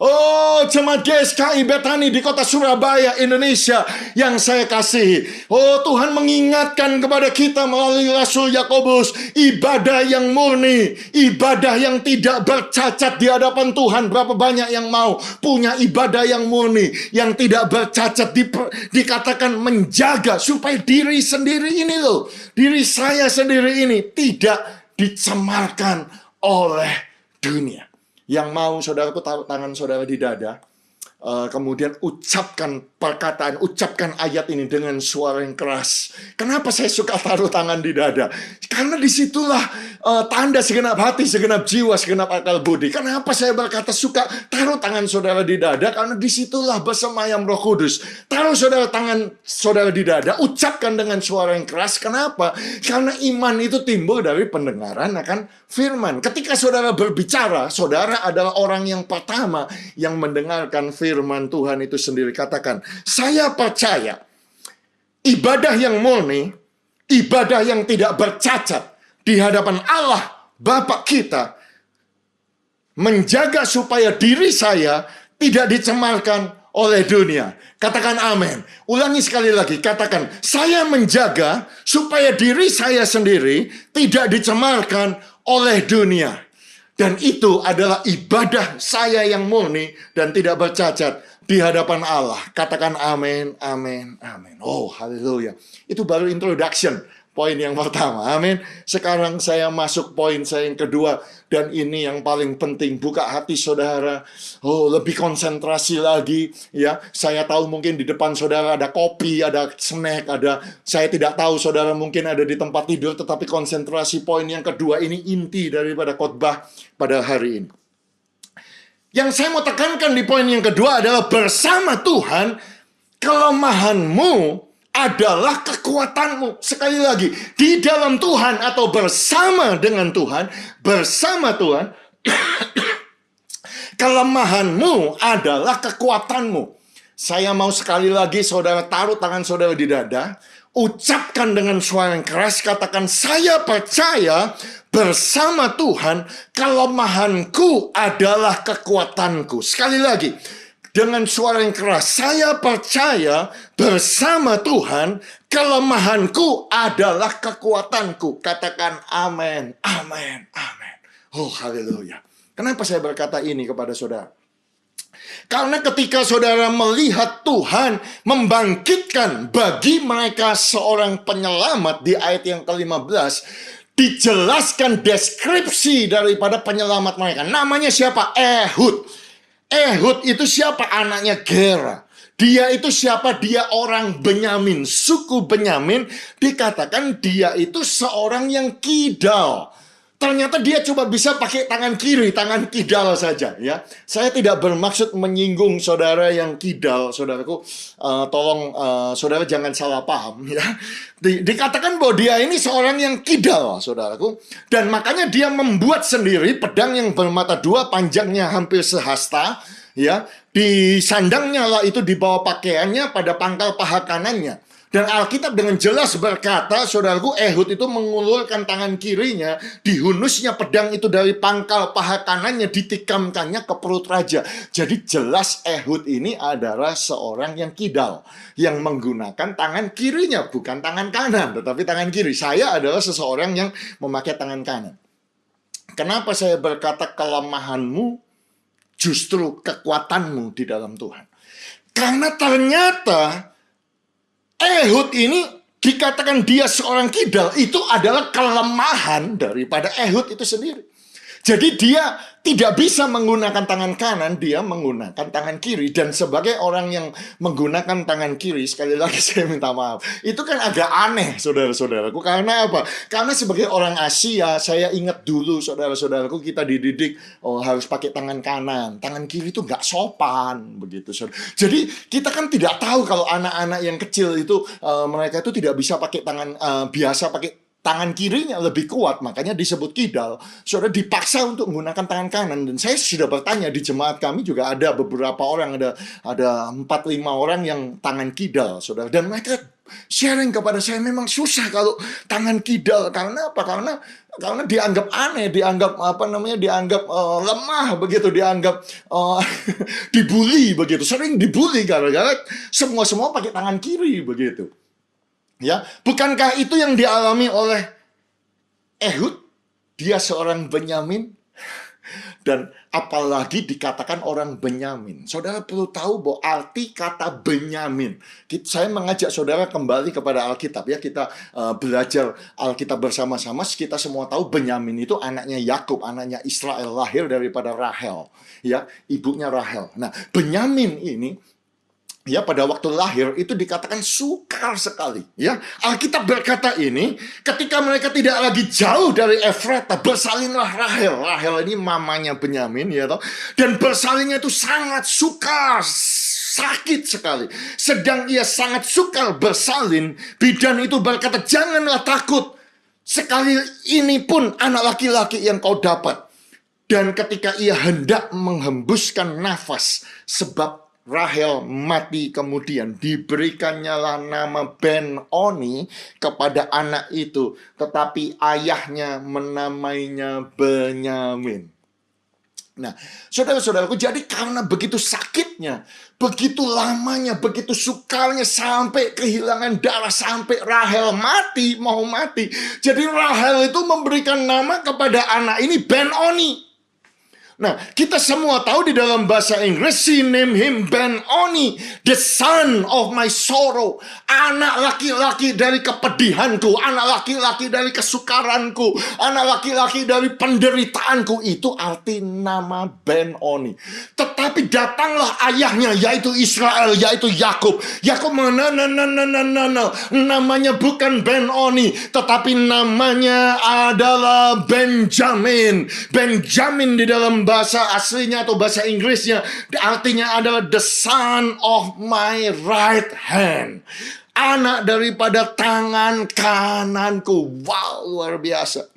Oh, jemaat GSKI Bethani di kota Surabaya, Indonesia yang saya kasihi. Oh, Tuhan mengingatkan kepada kita melalui Rasul Yakobus, ibadah yang murni, ibadah yang tidak bercacat di hadapan Tuhan. Berapa banyak yang mau punya ibadah yang murni, yang tidak bercacat, dikatakan menjaga supaya diri sendiri ini loh, diri saya sendiri ini tidak dicemarkan oleh dunia. Yang mau saudaraku taruh tangan saudara di dada, kemudian ucapkan perkataan, ucapkan ayat ini dengan suara yang keras. Kenapa saya suka taruh tangan di dada? Karena disitulah tanda segenap hati, segenap jiwa, segenap akal budi. Kenapa saya berkata suka taruh tangan saudara di dada? Karena disitulah bersemayam Roh Kudus. Taruh tangan saudara di dada, ucapkan dengan suara yang keras. Kenapa? Karena iman itu timbul dari pendengaran akan firman. Ketika saudara berbicara, saudara adalah orang yang pertama yang mendengarkan firman Tuhan itu sendiri. Katakan, saya percaya ibadah yang murni, ibadah yang tidak bercacat di hadapan Allah Bapa kita, menjaga supaya diri saya tidak dicemarkan oleh dunia. Katakan amin. Ulangi sekali lagi, katakan, saya menjaga supaya diri saya sendiri tidak dicemarkan oleh dunia. Dan itu adalah ibadah saya yang murni dan tidak bercacat di hadapan Allah. Katakan amin, amin, amin. Oh, haleluya. Itu baru introduction, poin yang pertama. Amin. Sekarang saya masuk poin saya yang kedua, dan ini yang paling penting. Buka hati saudara. Oh, lebih konsentrasi lagi, ya. Saya tahu mungkin di depan saudara ada kopi, ada snack, saya tidak tahu saudara mungkin ada di tempat tidur, tetapi konsentrasi poin yang kedua ini inti daripada khotbah pada hari ini. Yang saya mau tekankan di poin yang kedua adalah bersama Tuhan, kelemahanmu adalah kekuatanmu. Sekali lagi, di dalam Tuhan atau bersama dengan Tuhan, bersama Tuhan, kelemahanmu adalah kekuatanmu. Saya mau sekali lagi saudara taruh tangan saudara di dada, ucapkan dengan suara yang keras, katakan, saya percaya bersama Tuhan, kelemahanku adalah kekuatanku. Sekali lagi, dengan suara yang keras, saya percaya bersama Tuhan, kelemahanku adalah kekuatanku. Katakan amin, amin, amin. Oh, haleluya. Kenapa saya berkata ini kepada saudara? Karena ketika saudara melihat Tuhan membangkitkan bagi mereka seorang penyelamat di ayat yang ke-15, dijelaskan deskripsi daripada penyelamat mereka. Namanya siapa? Ehud. Ehud itu siapa? Anaknya Gera. Dia itu siapa? Dia orang Benyamin. Suku Benyamin, dikatakan dia itu seorang yang kidal. Ternyata dia cuma bisa pakai tangan kiri, tangan kidal saja, ya. Saya tidak bermaksud menyinggung saudara yang kidal, saudaraku. Tolong saudara jangan salah paham, ya. Dikatakan bahwa dia ini seorang yang kidal, saudaraku. Dan makanya dia membuat sendiri pedang yang bermata dua, panjangnya hampir sehasta, ya. Di sandangnya lah itu di bawah pakaiannya, pada pangkal paha kanannya. Dan Alkitab dengan jelas berkata, saudaraku, Ehud itu mengulurkan tangan kirinya, dihunusnya pedang itu dari pangkal paha kanannya, ditikamkannya ke perut raja. Jadi jelas Ehud ini adalah seorang yang kidal, yang menggunakan tangan kirinya, bukan tangan kanan, tetapi tangan kiri. Saya adalah seseorang yang memakai tangan kanan. Kenapa saya berkata kelemahanmu justru kekuatanmu di dalam Tuhan? Karena ternyata Ehud ini dikatakan dia seorang kidal, itu adalah kelemahan daripada Ehud itu sendiri. Jadi dia tidak bisa menggunakan tangan kanan, dia menggunakan tangan kiri. Dan sebagai orang yang menggunakan tangan kiri, sekali lagi saya minta maaf, itu kan agak aneh, saudara-saudaraku. Karena apa? Karena sebagai orang Asia, saya ingat dulu, saudara-saudaraku, kita dididik harus pakai tangan kanan. Tangan kiri itu nggak sopan, begitu, saudara. Jadi kita kan tidak tahu kalau anak-anak yang kecil itu, mereka itu tidak bisa pakai tangan biasa, pakai tangan kirinya lebih kuat, makanya disebut kidal. Saudara dipaksa untuk menggunakan tangan kanan. Dan saya sudah bertanya, di jemaat kami juga ada beberapa orang, ada 4-5 orang yang tangan kidal, saudara. Dan mereka sharing kepada saya, memang susah kalau tangan kidal. Karena apa? Karena dianggap aneh, dianggap dianggap lemah begitu, dianggap dibully begitu. Sering dibully gara-gara semua pakai tangan kiri begitu. Ya, bukankah itu yang dialami oleh Ehud? Dia seorang Benyamin. Dan apalagi dikatakan orang Benyamin. Saudara perlu tahu bahwa arti kata Benyamin. Saya mengajak saudara kembali kepada Alkitab, ya. Kita belajar Alkitab bersama-sama. Kita semua tahu Benyamin itu anaknya Yakub, anaknya Israel, lahir daripada Rahel, ya, ibunya Rahel. Nah, Benyamin ini, ya, pada waktu lahir itu dikatakan sukar sekali, ya. Alkitab berkata ini, ketika mereka tidak lagi jauh dari Efrata, bersalinlah Rahel. Rahel ini mamanya Benyamin, ya toh. Dan bersalinnya itu sangat sukar, sakit sekali. Sedang ia sangat sukar bersalin, bidan itu berkata, janganlah takut, sekali ini pun anak laki-laki yang kau dapat. Dan ketika ia hendak menghembuskan nafas, sebab Rahel mati kemudian, diberikannya lah nama Ben-Oni kepada anak itu, tetapi ayahnya menamainya Benyamin. Nah, saudara-saudaraku, jadi karena begitu sakitnya, begitu lamanya, begitu sukarnya, sampai kehilangan darah, sampai Rahel mati, mau mati. Jadi Rahel itu memberikan nama kepada anak ini Ben-Oni. Nah, kita semua tahu di dalam bahasa Inggris, she named him Ben-Oni, the son of my sorrow. Anak laki-laki dari kepedihanku, anak laki-laki dari kesukaranku, anak laki-laki dari penderitaanku. Itu arti nama Ben-Oni. Tetapi datanglah ayahnya, yaitu Israel, yaitu Yakub. Yakub namanya bukan Ben-Oni, tetapi namanya adalah Benjamin. Benjamin di dalam bahasa aslinya atau bahasa Inggrisnya artinya adalah the son of my right hand. Anak daripada tangan kananku. Wow, luar biasa.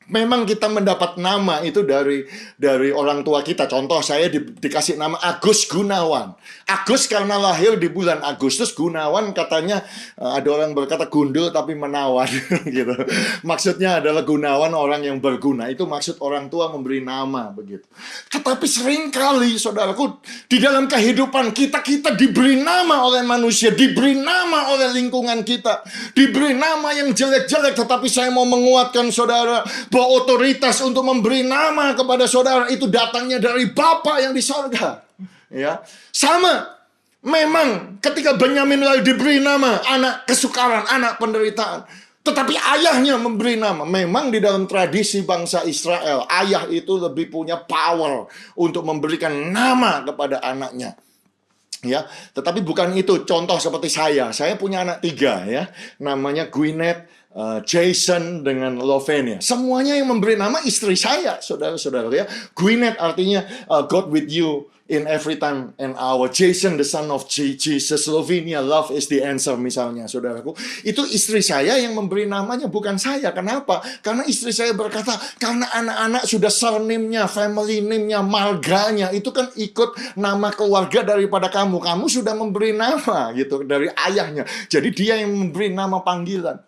Memang kita mendapat nama itu dari orang tua kita. Contoh, saya dikasih nama Agus Gunawan. Agus karena lahir di bulan Agustus. Gunawan katanya, ada orang berkata gundul tapi menawan gitu. Maksudnya adalah Gunawan, orang yang berguna. Itu maksud orang tua memberi nama begitu. Tetapi seringkali saudaraku, di dalam kehidupan kita diberi nama oleh manusia, diberi nama oleh lingkungan kita, diberi nama yang jelek-jelek. Tetapi saya mau menguatkan saudara bahwa otoritas untuk memberi nama kepada saudara itu datangnya dari Bapa yang di sorga. Ya, sama. Memang ketika Benyamin lalu diberi nama anak kesukaran, anak penderitaan, tetapi ayahnya memberi nama. Memang di dalam tradisi bangsa Israel, ayah itu lebih punya power untuk memberikan nama kepada anaknya. Ya, tetapi bukan itu. Contoh seperti saya punya anak 3 ya, namanya Gwyneth, Jason dengan Lovenia. Semuanya yang memberi nama istri saya, saudara-saudara ya. Gwyneth artinya God with you in every time and hour. Jason, the son of Jesus. Lovenia, love is the answer misalnya, saudaraku. Itu istri saya yang memberi namanya, bukan saya. Kenapa? Karena istri saya berkata, karena anak-anak sudah surname-nya, family name-nya, marganya, itu kan ikut nama keluarga daripada kamu. Kamu sudah memberi nama gitu dari ayahnya. Jadi dia yang memberi nama panggilan.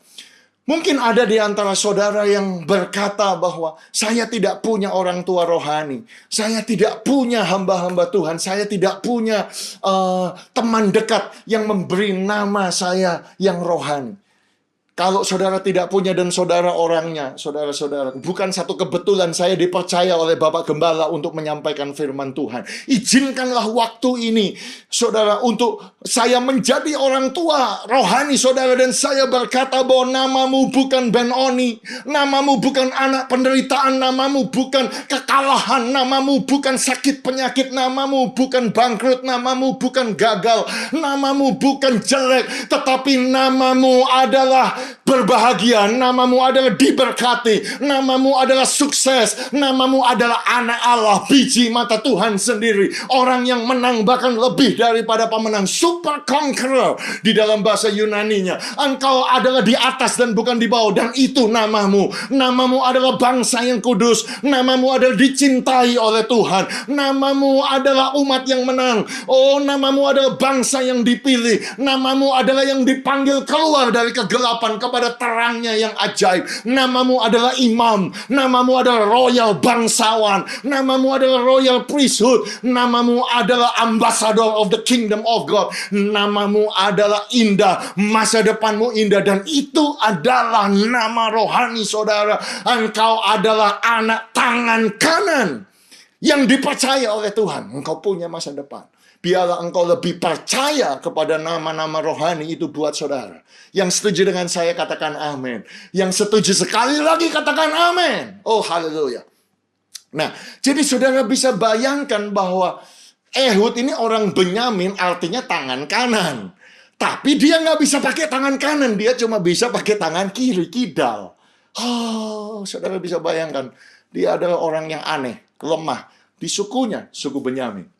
Mungkin ada di antara saudara yang berkata bahwa saya tidak punya orang tua rohani, saya tidak punya hamba-hamba Tuhan, saya tidak punya teman dekat yang memberi nama saya yang rohani. Kalau saudara tidak punya dan saudara orangnya, saudara-saudara, bukan satu kebetulan saya dipercaya oleh Bapak Gembala untuk menyampaikan firman Tuhan. Izinkanlah waktu ini, saudara, untuk saya menjadi orang tua rohani saudara, dan saya berkata bahwa namamu bukan Ben-Oni, namamu bukan anak penderitaan, namamu bukan kekalahan, namamu bukan sakit penyakit, namamu bukan bangkrut, namamu bukan gagal, namamu bukan jelek, tetapi namamu adalah berbahagia, namamu adalah diberkati, namamu adalah sukses, namamu adalah anak Allah, biji mata Tuhan sendiri, orang yang menang bahkan lebih daripada pemenang, super conqueror di dalam bahasa Yunaninya. Engkau adalah di atas dan bukan di bawah, dan itu namamu. Namamu adalah bangsa yang kudus, namamu adalah dicintai oleh Tuhan, namamu adalah umat yang menang. Oh, namamu adalah bangsa yang dipilih, namamu adalah yang dipanggil keluar dari kegelapan kepada terangnya yang ajaib. Namamu adalah imam, namamu adalah royal bangsawan, namamu adalah royal priesthood, namamu adalah ambassador of the kingdom of God, namamu adalah indah, masa depanmu indah, dan itu adalah nama rohani saudara. Engkau adalah anak tangan kanan yang dipercaya oleh Tuhan. Engkau punya masa depan. Biarlah engkau lebih percaya kepada nama-nama rohani itu buat saudara. Yang setuju dengan saya katakan amin. Yang setuju sekali lagi katakan amin. Oh, haleluya. Nah, jadi saudara bisa bayangkan bahwa Ehud ini orang Benyamin, artinya tangan kanan. Tapi dia nggak bisa pakai tangan kanan. Dia cuma bisa pakai tangan kiri, kidal. Oh, saudara bisa bayangkan. Dia adalah orang yang aneh, lemah. Di sukunya, suku Benyamin.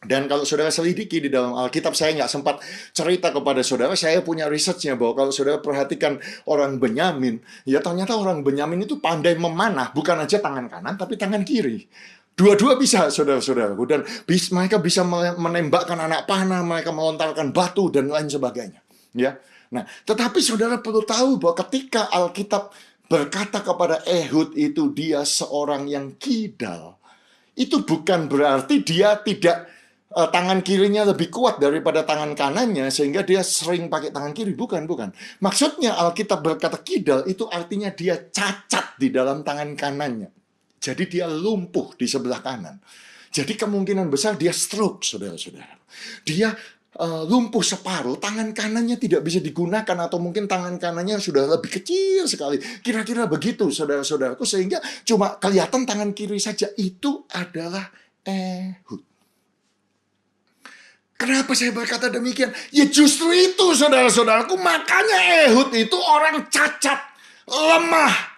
Dan kalau saudara selidiki di dalam Alkitab, saya nggak sempat cerita kepada saudara, saya punya researchnya bahwa kalau saudara perhatikan orang Benyamin, ya ternyata orang Benyamin itu pandai memanah, bukan aja tangan kanan, tapi tangan kiri. Dua-dua bisa, saudara-saudaraku. Dan mereka bisa menembakkan anak panah, mereka melontarkan batu, dan lain sebagainya. Ya. Nah, tetapi saudara perlu tahu bahwa ketika Alkitab berkata kepada Ehud itu dia seorang yang kidal, itu bukan berarti dia tidak tangan kirinya lebih kuat daripada tangan kanannya sehingga dia sering pakai tangan kiri. Bukan. Maksudnya Alkitab berkata kidal itu artinya dia cacat di dalam tangan kanannya. Jadi dia lumpuh di sebelah kanan. Jadi kemungkinan besar dia stroke, saudara-saudara. Dia lumpuh separuh, tangan kanannya tidak bisa digunakan, atau mungkin tangan kanannya sudah lebih kecil sekali. Kira-kira begitu, saudara-saudaraku, sehingga cuma kelihatan tangan kiri saja. Itu adalah Ehud. Kenapa saya berkata demikian? Ya justru itu, saudara-saudaraku. Makanya Ehud itu orang cacat, lemah.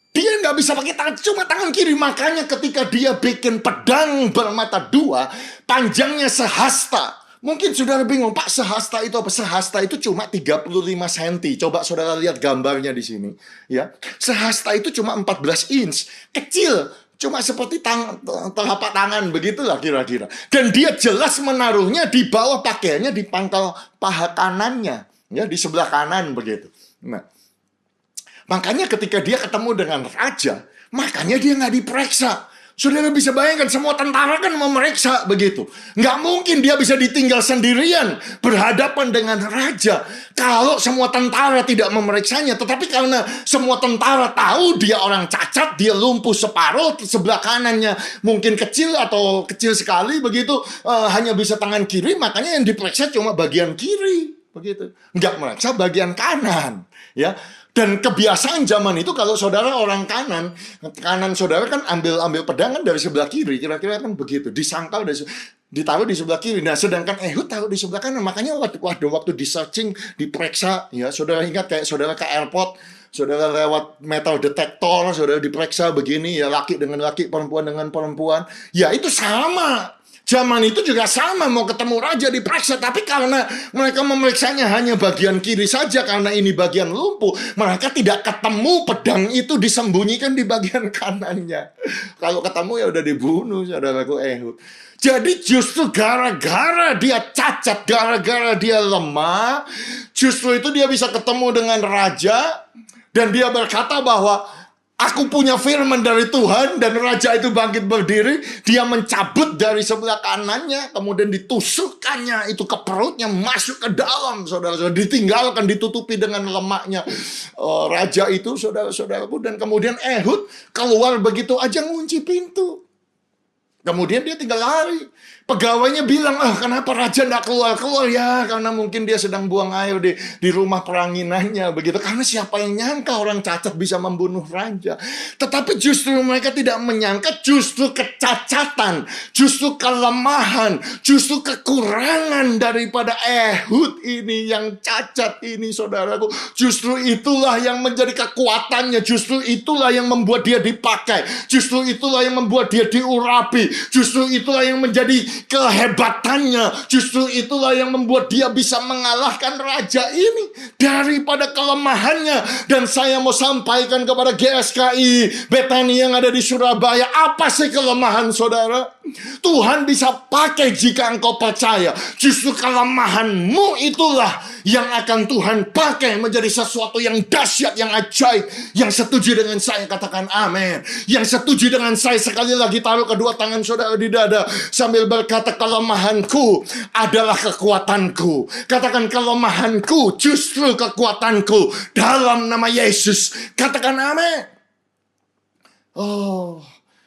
Dia nggak bisa pakai tangan, cuma tangan kiri. Makanya ketika dia bikin pedang bermata dua, panjangnya sehasta, Mungkin saudara bingung, Pak, sehasta itu apa? Sehasta itu cuma 35 cm. Coba saudara lihat gambarnya di sini. Ya, sehasta itu cuma 14 inch. Kecil, cuma seperti telapak tangan, begitulah kira-kira. Dan dia jelas menaruhnya di bawah pakaiannya, di pangkal paha kanannya. Ya, di sebelah kanan begitu. Nah, makanya ketika dia ketemu dengan raja, makanya dia nggak diperiksa. Saudara bisa bayangkan, semua tentara kan memeriksa begitu. Nggak mungkin dia bisa ditinggal sendirian berhadapan dengan raja kalau semua tentara tidak memeriksanya. Tetapi karena semua tentara tahu dia orang cacat, dia lumpuh separuh, sebelah kanannya mungkin kecil atau kecil sekali begitu, hanya bisa tangan kiri, makanya yang diperiksa cuma bagian kiri begitu. Nggak meriksa bagian kanan, ya. Dan kebiasaan zaman itu kalau saudara orang kanan saudara kan ambil pedang kan dari sebelah kiri, kira-kira kan begitu, disangkal ditaruh di sebelah kiri. Nah, sedangkan Ehud taruh di sebelah kanan, makanya waktu di searching, diperiksa, ya saudara ingat kayak saudara ke airport, saudara lewat metal detector, saudara diperiksa begini, ya laki dengan laki, perempuan dengan perempuan, ya itu sama. Zaman itu juga sama, mau ketemu raja diperiksa, tapi karena mereka memeriksanya hanya bagian kiri saja, karena ini bagian lumpuh, mereka tidak ketemu pedang itu disembunyikan di bagian kanannya. Kalau ketemu ya udah dibunuh, saudaraku Ehud. Jadi justru gara-gara dia cacat, gara-gara dia lemah, justru itu dia bisa ketemu dengan raja, dan dia berkata bahwa aku punya firman dari Tuhan, dan raja itu bangkit berdiri, dia mencabut dari sebelah kanannya, kemudian ditusukkannya itu ke perutnya, masuk ke dalam, saudara-saudara, ditinggalkan, ditutupi dengan lemaknya raja itu, saudara-saudaraku. Dan kemudian Ehud keluar begitu aja, ngunci pintu. Kemudian dia tinggal lari. Pegawainya bilang, kenapa raja tidak keluar-keluar? Ya, karena mungkin dia sedang buang air di rumah peranginannya. Begitu. Karena siapa yang nyangka orang cacat bisa membunuh raja. Tetapi justru mereka tidak menyangka, justru kecacatan, justru kelemahan, justru kekurangan daripada Ehud ini, yang cacat ini, saudaraku. Justru itulah yang menjadi kekuatannya. Justru itulah yang membuat dia dipakai. Justru itulah yang membuat dia diurapi. Justru itulah yang menjadi kehebatannya. Justru itulah yang membuat dia bisa mengalahkan raja ini daripada kelemahannya. Dan saya mau sampaikan kepada GSKI Bethany yang ada di Surabaya, apa sih kelemahan saudara? Tuhan bisa pakai jika engkau percaya. Justru kelemahanmu itulah yang akan Tuhan pakai menjadi sesuatu yang dahsyat, yang ajaib. Yang setuju dengan saya katakan amin. Yang setuju dengan saya sekali lagi taruh kedua tangan saudara di dada sambil berkata, kelemahanku adalah kekuatanku. Katakan, kelemahanku justru kekuatanku dalam nama Yesus. Katakan amin.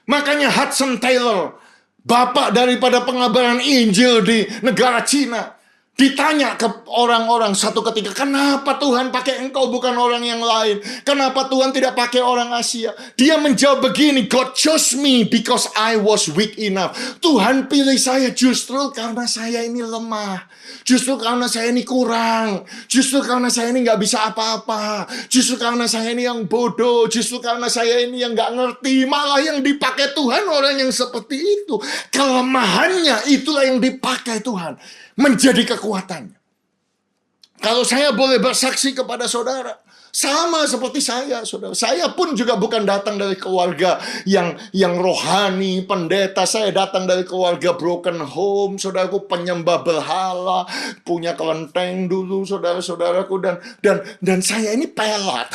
Makanya Hudson Taylor, bapak daripada pengabaran Injil di negara Cina, ditanya ke orang-orang satu ketika, kenapa Tuhan pakai engkau bukan orang yang lain? Kenapa Tuhan tidak pakai orang Asia? Dia menjawab begini, God chose me because I was weak enough. Tuhan pilih saya justru karena saya ini lemah. Justru karena saya ini kurang. Justru karena saya ini gak bisa apa-apa. Justru karena saya ini yang bodoh. Justru karena saya ini yang gak ngerti. Malah yang dipakai Tuhan orang yang seperti itu. Kelemahannya itulah yang dipakai Tuhan menjadi kekuatannya. Kalau saya boleh bersaksi kepada saudara, sama seperti saya, saudara. Saya pun juga bukan datang dari keluarga yang rohani, pendeta. Saya datang dari keluarga broken home, saudaraku, penyembah berhala, punya kelenteng dulu, saudara-saudaraku, dan saya ini pelat.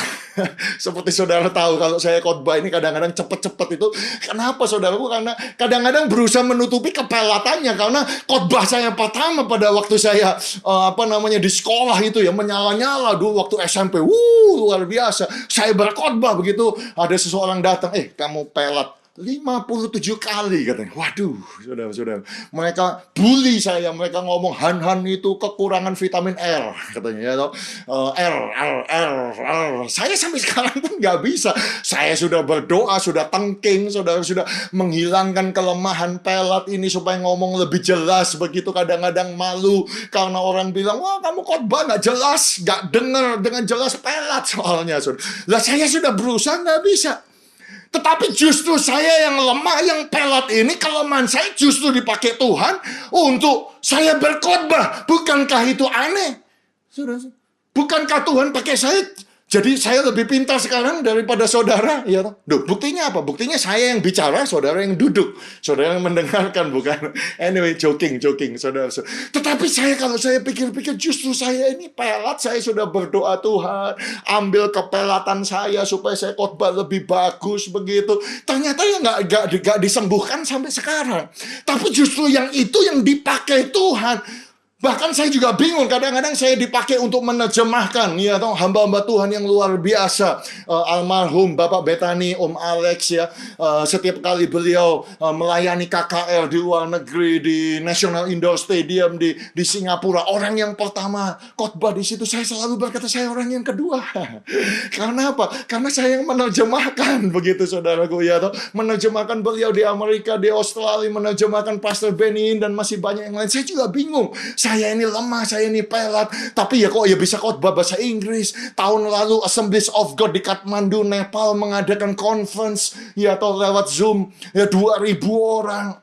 Seperti saudara tahu, kalau saya khotbah ini kadang-kadang cepet-cepet itu. Kenapa, saudaraku? Karena kadang-kadang berusaha menutupi kepelatannya. Karena khotbah saya pertama pada waktu saya di sekolah itu ya, menyala-nyala dulu waktu SMP. Luar biasa. Saya berkhotbah begitu ada seseorang datang, kamu pelat 57 kali katanya. Waduh, saudara-saudara. Mereka bully saya, mereka ngomong Han itu kekurangan vitamin R katanya ya. R. Saya sampai sekarang pun nggak bisa. Saya sudah berdoa, sudah tengking, sudah menghilangkan kelemahan pelat ini supaya ngomong lebih jelas begitu. Kadang-kadang malu karena orang bilang, wah kamu khotbah nggak jelas, nggak dengar dengan jelas pelat soalnya. Lah saya sudah berusaha nggak bisa. Tetapi justru saya yang lemah, yang pelat ini, kelemahan saya justru dipakai Tuhan untuk saya berkhotbah. Bukankah itu aneh? Saudara, bukankah Tuhan pakai saya? Jadi saya lebih pintar sekarang daripada saudara, ya toh? Duh, buktinya apa? Buktinya saya yang bicara, saudara yang duduk, saudara yang mendengarkan, bukan? Anyway, joking, saudara. Tetapi kalau saya pikir-pikir, justru saya ini pelat, saya sudah berdoa Tuhan, ambil kepelatan saya supaya saya khotbah lebih bagus begitu. Ternyata ya nggak disembuhkan sampai sekarang. Tapi justru yang itu yang dipakai Tuhan. Bahkan saya juga bingung, kadang-kadang saya dipakai untuk menerjemahkan, ya toh, hamba-hamba Tuhan yang luar biasa. Almarhum Bapak Betani, Om Alex, ya. Setiap kali beliau melayani KKR di luar negeri, di National Indoor Stadium di Singapura, orang yang pertama khotbah di situ, saya selalu berkata, saya orang yang kedua. Karena apa? Karena saya yang menerjemahkan, begitu saudaraku, ya toh. Menerjemahkan beliau di Amerika, di Australia, menerjemahkan Pastor Benin, dan masih banyak yang lain. Saya juga bingung. Saya ini lemah, saya ini pelat. Tapi ya kok ya bisa khotbah bahasa Inggris. Tahun lalu Assemblies of God di Kathmandu, Nepal mengadakan conference, ya atau lewat Zoom, ya 2.000 orang.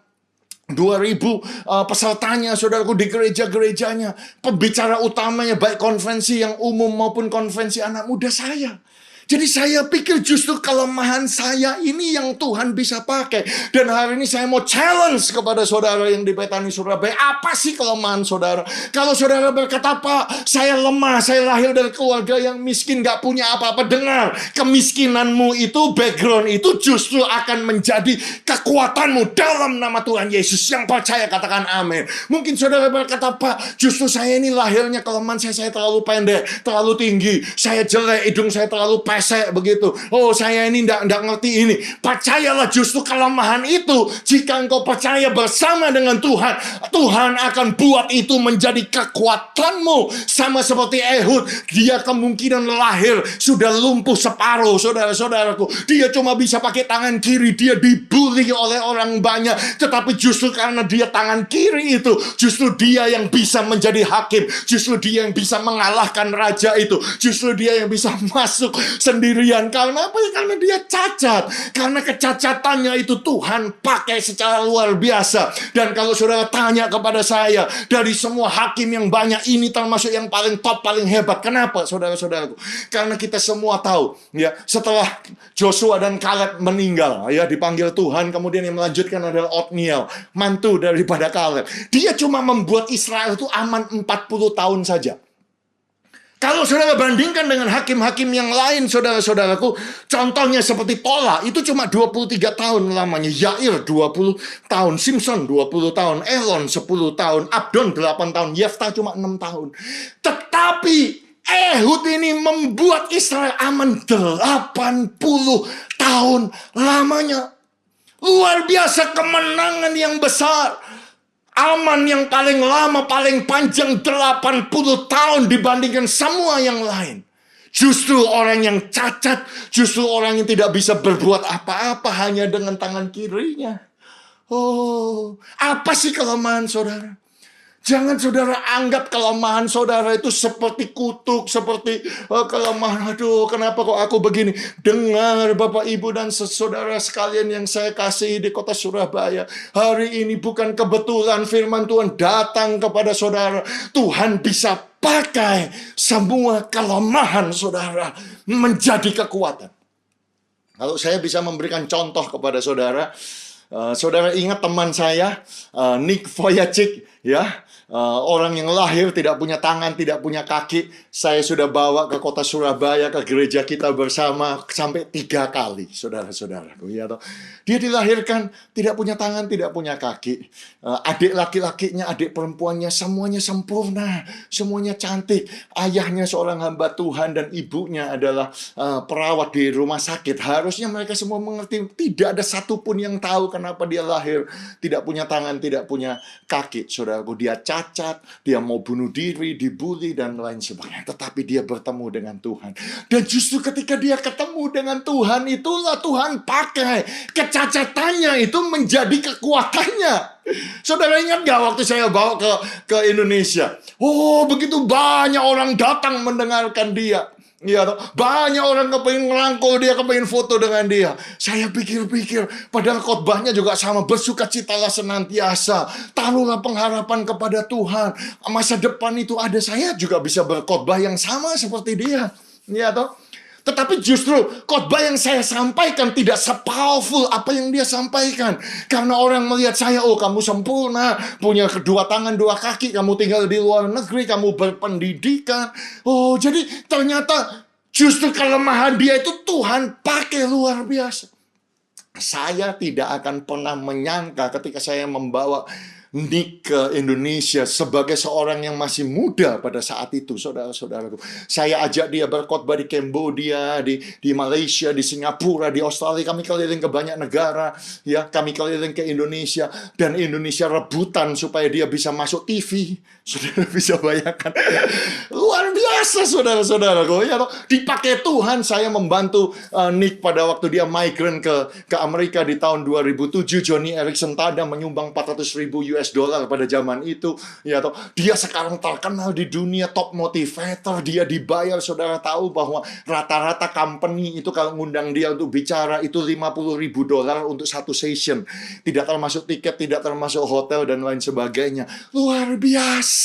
2.000 pesertanya, saudaraku, di gereja-gerejanya. Pembicara utamanya baik konferensi yang umum maupun konferensi anak muda saya. Jadi saya pikir justru kelemahan saya ini yang Tuhan bisa pakai. Dan hari ini saya mau challenge kepada saudara yang di Betani Surabaya. Apa sih kelemahan saudara? Kalau saudara berkata, Pak, saya lemah, saya lahir dari keluarga yang miskin, gak punya apa-apa. Dengar, kemiskinanmu itu, background itu justru akan menjadi kekuatanmu dalam nama Tuhan Yesus. Yang percaya katakan amin. Mungkin saudara berkata, Pak, justru saya ini lahirnya kelemahan saya terlalu pendek, terlalu tinggi, saya jelek, hidung saya terlalu pesek begitu. Oh, saya ini enggak ngerti ini. Percayalah, justru kelemahan itu, jika engkau percaya bersama dengan Tuhan, Tuhan akan buat itu menjadi kekuatanmu. Sama seperti Ehud, dia kemungkinan lahir sudah lumpuh separuh, saudara-saudaraku. Dia cuma bisa pakai tangan kiri, dia dibully oleh orang banyak. Tetapi justru karena dia tangan kiri itu, justru dia yang bisa menjadi hakim. Justru dia yang bisa mengalahkan raja itu. Justru dia yang bisa masuk sendirian. Karena apa? Karena dia cacat. Karena kecacatannya itu Tuhan pakai secara luar biasa. Dan kalau saudara tanya kepada saya, dari semua hakim yang banyak ini termasuk yang paling top, paling hebat. Kenapa, saudara-saudaraku? Karena kita semua tahu, ya, setelah Joshua dan Kaleb meninggal, ya, dipanggil Tuhan, kemudian yang melanjutkan adalah Otniel, mantu daripada Kaleb. Dia cuma membuat Israel itu aman 40 tahun saja. Kalau saudara bandingkan dengan hakim-hakim yang lain, saudara-saudaraku, contohnya seperti Tola, itu cuma 23 tahun lamanya. Yair 20 tahun, Simpson 20 tahun, Elon 10 tahun, Abdon 8 tahun, Yefta cuma 6 tahun. Tetapi Ehud ini membuat Israel aman 80 tahun lamanya. Luar biasa kemenangan yang besar. Aman yang paling lama, paling panjang 80 tahun dibandingkan semua yang lain. Justru orang yang cacat, justru orang yang tidak bisa berbuat apa-apa hanya dengan tangan kirinya. Oh, apa sih kelemahan saudara? Jangan saudara anggap kelemahan saudara itu seperti kutuk, seperti kelemahan, aduh kenapa kok aku begini. Dengar Bapak Ibu dan saudara sekalian yang saya kasihi di kota Surabaya. Hari ini bukan kebetulan firman Tuhan datang kepada saudara. Tuhan bisa pakai semua kelemahan saudara menjadi kekuatan. Kalau saya bisa memberikan contoh kepada saudara, saudara ingat teman saya, Nick Vujicic, ya. Orang yang lahir tidak punya tangan, tidak punya kaki. Saya sudah bawa ke kota Surabaya, ke gereja kita bersama sampai 3 kali, saudara-saudaraku, ya toh. Dia dilahirkan tidak punya tangan, tidak punya kaki. Adik laki-lakinya, adik perempuannya, semuanya sempurna, semuanya cantik. Ayahnya seorang hamba Tuhan dan ibunya adalah perawat di rumah sakit. Harusnya mereka semua mengerti, tidak ada satupun yang tahu kenapa dia lahir tidak punya tangan, tidak punya kaki, saudaraku. Dia cacat, dia mau bunuh diri, dibully, dan lain sebagainya. Tetapi dia bertemu dengan Tuhan. Dan justru ketika dia ketemu dengan Tuhan, itulah Tuhan pakai kecacatannya itu menjadi kekuatannya. Saudara ingat gak waktu saya bawa ke Indonesia? Oh, begitu banyak orang datang mendengarkan dia. Ya, toh. Banyak orang kepengen ngerangkul dia, kepengen foto dengan dia. Saya pikir-pikir, padahal khotbahnya juga sama. Bersukacitalah senantiasa. Taruhlah pengharapan kepada Tuhan. Masa depan itu ada, saya juga bisa berkhotbah yang sama seperti dia. Ya, toh. Tetapi justru khotbah yang saya sampaikan tidak se-powerful apa yang dia sampaikan. Karena orang melihat saya, oh kamu sempurna, punya kedua tangan, dua kaki, kamu tinggal di luar negeri, kamu berpendidikan. Oh, jadi ternyata justru kelemahan dia itu Tuhan pakai luar biasa. Saya tidak akan pernah menyangka ketika saya membawa Nick ke Indonesia sebagai seorang yang masih muda pada saat itu, saudara-saudaraku. Saya ajak dia berkhotbah di Kamboja, di Malaysia, di Singapura, di Australia. Kami keliling ke banyak negara, ya. Kami keliling ke Indonesia, dan Indonesia rebutan supaya dia bisa masuk TV. Saudara bisa bayangkan, luar biasa, saudara-saudaraku. Ya, dipakai Tuhan. Saya membantu Nick pada waktu dia migran ke Amerika di tahun 2007. Johnny Erickson Tada menyumbang 400.000 US dollar pada zaman itu. Ya, toh. Dia sekarang terkenal di dunia, top motivator. Dia dibayar, saudara tahu bahwa rata-rata company itu kalau ngundang dia untuk bicara itu 50.000 dolar untuk satu session. Tidak termasuk tiket, tidak termasuk hotel dan lain sebagainya. Luar biasa.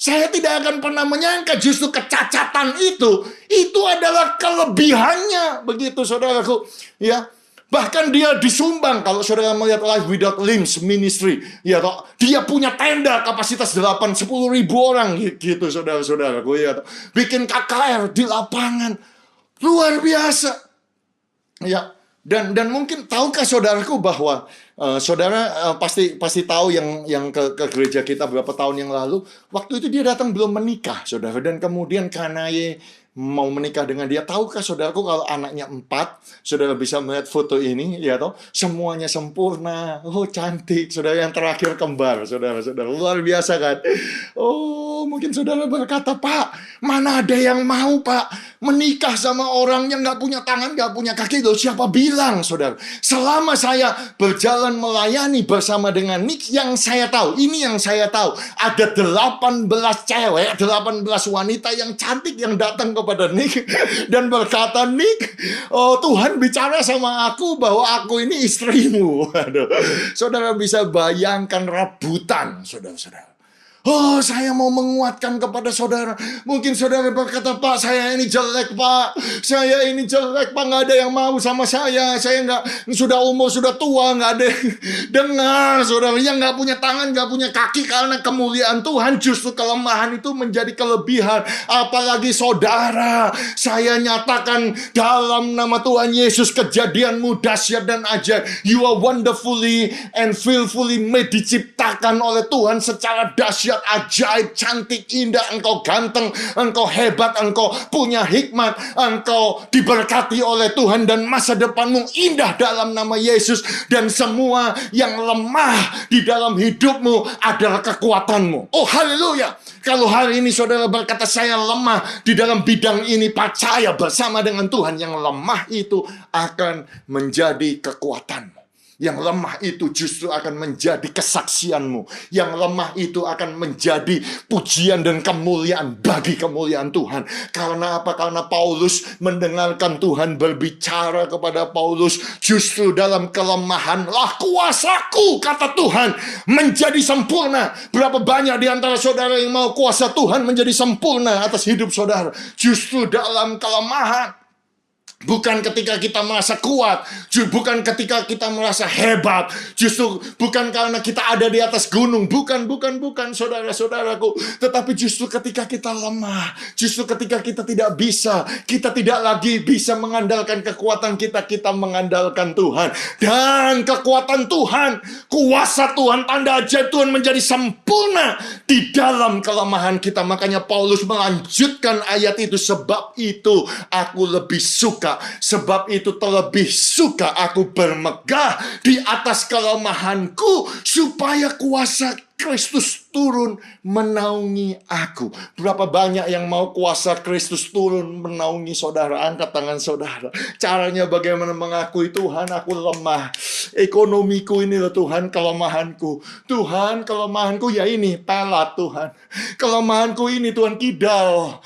Saya tidak akan pernah menyangka justru kecacatan itu adalah kelebihannya. Begitu, saudaraku. Ya. Bahkan dia disumbang, kalau saudara melihat Life Without Limbs Ministry, ya toh, dia punya tenda kapasitas 10.000 orang gitu, saudara-saudaraku, ya toh. Bikin KKR di lapangan. Luar biasa. Ya, dan mungkin tahukah saudaraku bahwa saudara pasti tahu yang ke gereja kita beberapa tahun yang lalu, waktu itu dia datang belum menikah, saudara, dan kemudian Kanaye mau menikah dengan dia. Tahukah saudaraku kalau anaknya 4, saudara bisa melihat foto ini, ya toh, semuanya sempurna, oh cantik, saudara, yang terakhir kembar, saudara-saudara, luar biasa kan? Oh, mungkin saudara berkata, Pak, mana ada yang mau, Pak, menikah sama orang yang nggak punya tangan, nggak punya kaki? Loh, siapa bilang, saudara? Selama saya berjalan melayani bersama dengan Nick, yang saya tahu, ada 18 cewek, 18 wanita yang cantik yang datang kepada Nick dan berkata, Nick, oh Tuhan bicara sama aku bahwa aku ini istrimu. Aduh, saudara bisa bayangkan rebutan, saudara-saudara. Oh, saya mau menguatkan kepada saudara. Mungkin saudara berkata, Pak, saya ini jelek, Pak. Saya ini jelek, Pak. Nggak ada yang mau sama saya. Saya nggak, sudah umur, sudah tua. Nggak ada yang dengar, saudara. Yang nggak punya tangan, nggak punya kaki. Karena kemuliaan Tuhan, justru kelemahan itu menjadi kelebihan. Apalagi saudara, saya nyatakan dalam nama Tuhan Yesus, kejadianmu dahsyat dan ajaib. You are wonderfully and fearfully made, diciptakan oleh Tuhan secara dahsyat, ajaib, cantik, indah. Engkau ganteng, engkau hebat, engkau punya hikmat, engkau diberkati oleh Tuhan, dan masa depanmu indah dalam nama Yesus. Dan semua yang lemah di dalam hidupmu adalah kekuatanmu. Oh, haleluya. Kalau hari ini saudara berkata, saya lemah di dalam bidang ini, percaya bersama dengan Tuhan, yang lemah itu akan menjadi kekuatanmu. Yang lemah itu justru akan menjadi kesaksianmu. Yang lemah itu akan menjadi pujian dan kemuliaan bagi kemuliaan Tuhan. Karena apa? Karena Paulus mendengarkan Tuhan berbicara kepada Paulus, justru dalam kelemahanlah kuasaku, kata Tuhan, menjadi sempurna. Berapa banyak di antara saudara yang mau kuasa Tuhan menjadi sempurna atas hidup saudara? Justru dalam kelemahan. Bukan ketika kita merasa kuat, bukan ketika kita merasa hebat, justru bukan karena kita ada di atas gunung, bukan saudara-saudaraku, tetapi justru ketika kita lemah, justru ketika kita tidak bisa, kita tidak lagi bisa mengandalkan kekuatan kita mengandalkan Tuhan. Dan kekuatan Tuhan, kuasa Tuhan, tanda ajaib Tuhan menjadi sempurna di dalam kelemahan kita. Makanya Paulus melanjutkan ayat itu, sebab itu aku lebih suka. Sebab itu terlebih suka aku bermegah di atas kelemahanku, supaya kuasa Kristus turun menaungi aku. Berapa banyak yang mau kuasa Kristus turun menaungi saudara? Angkat tangan saudara. Caranya bagaimana? Mengakui, Tuhan, aku lemah. Ekonomiku ini loh Tuhan, kelemahanku. Tuhan, kelemahanku ya ini pelat, Tuhan. Kelemahanku ini Tuhan, kidal.